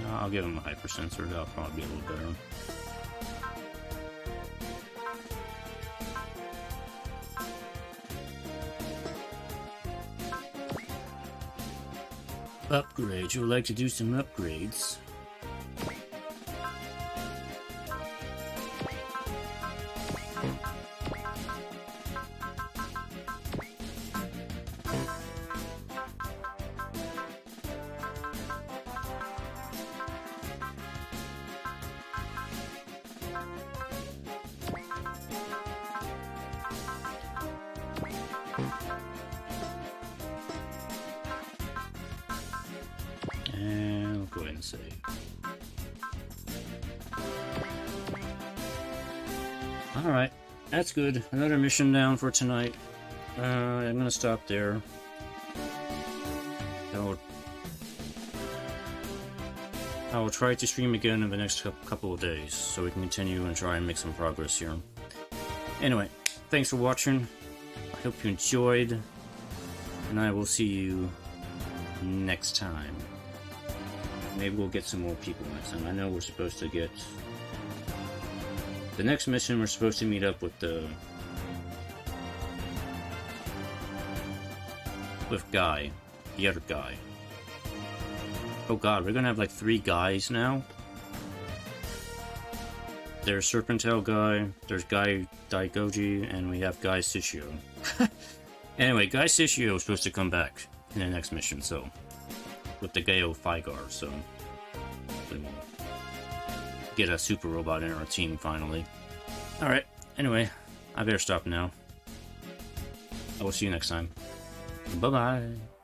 I'll give him a hypersensor. That'll probably be a little better. Upgrades. You would like to do some upgrades. And we'll go ahead and save. Alright, that's good. Another mission down for tonight. I'm gonna stop there. I will try to stream again in the next couple of days, so we can continue and try and make some progress here. Anyway, thanks for watching. I hope you enjoyed, and I will see you next time. Maybe we'll get some more people next time. I know we're supposed to get... The next mission, we're supposed to meet up with Guy. The other guy. Oh god, we're gonna have like 3 guys now? There's Serpentine Guy, there's Guy Daigoji, and we have Guy Sishio. Anyway, Guy Sishio is supposed to come back in the next mission, so... With the Geo Fygar, so... We will get a super robot in our team, finally. Alright, anyway, I better stop now. I will see you next time. Bye-bye!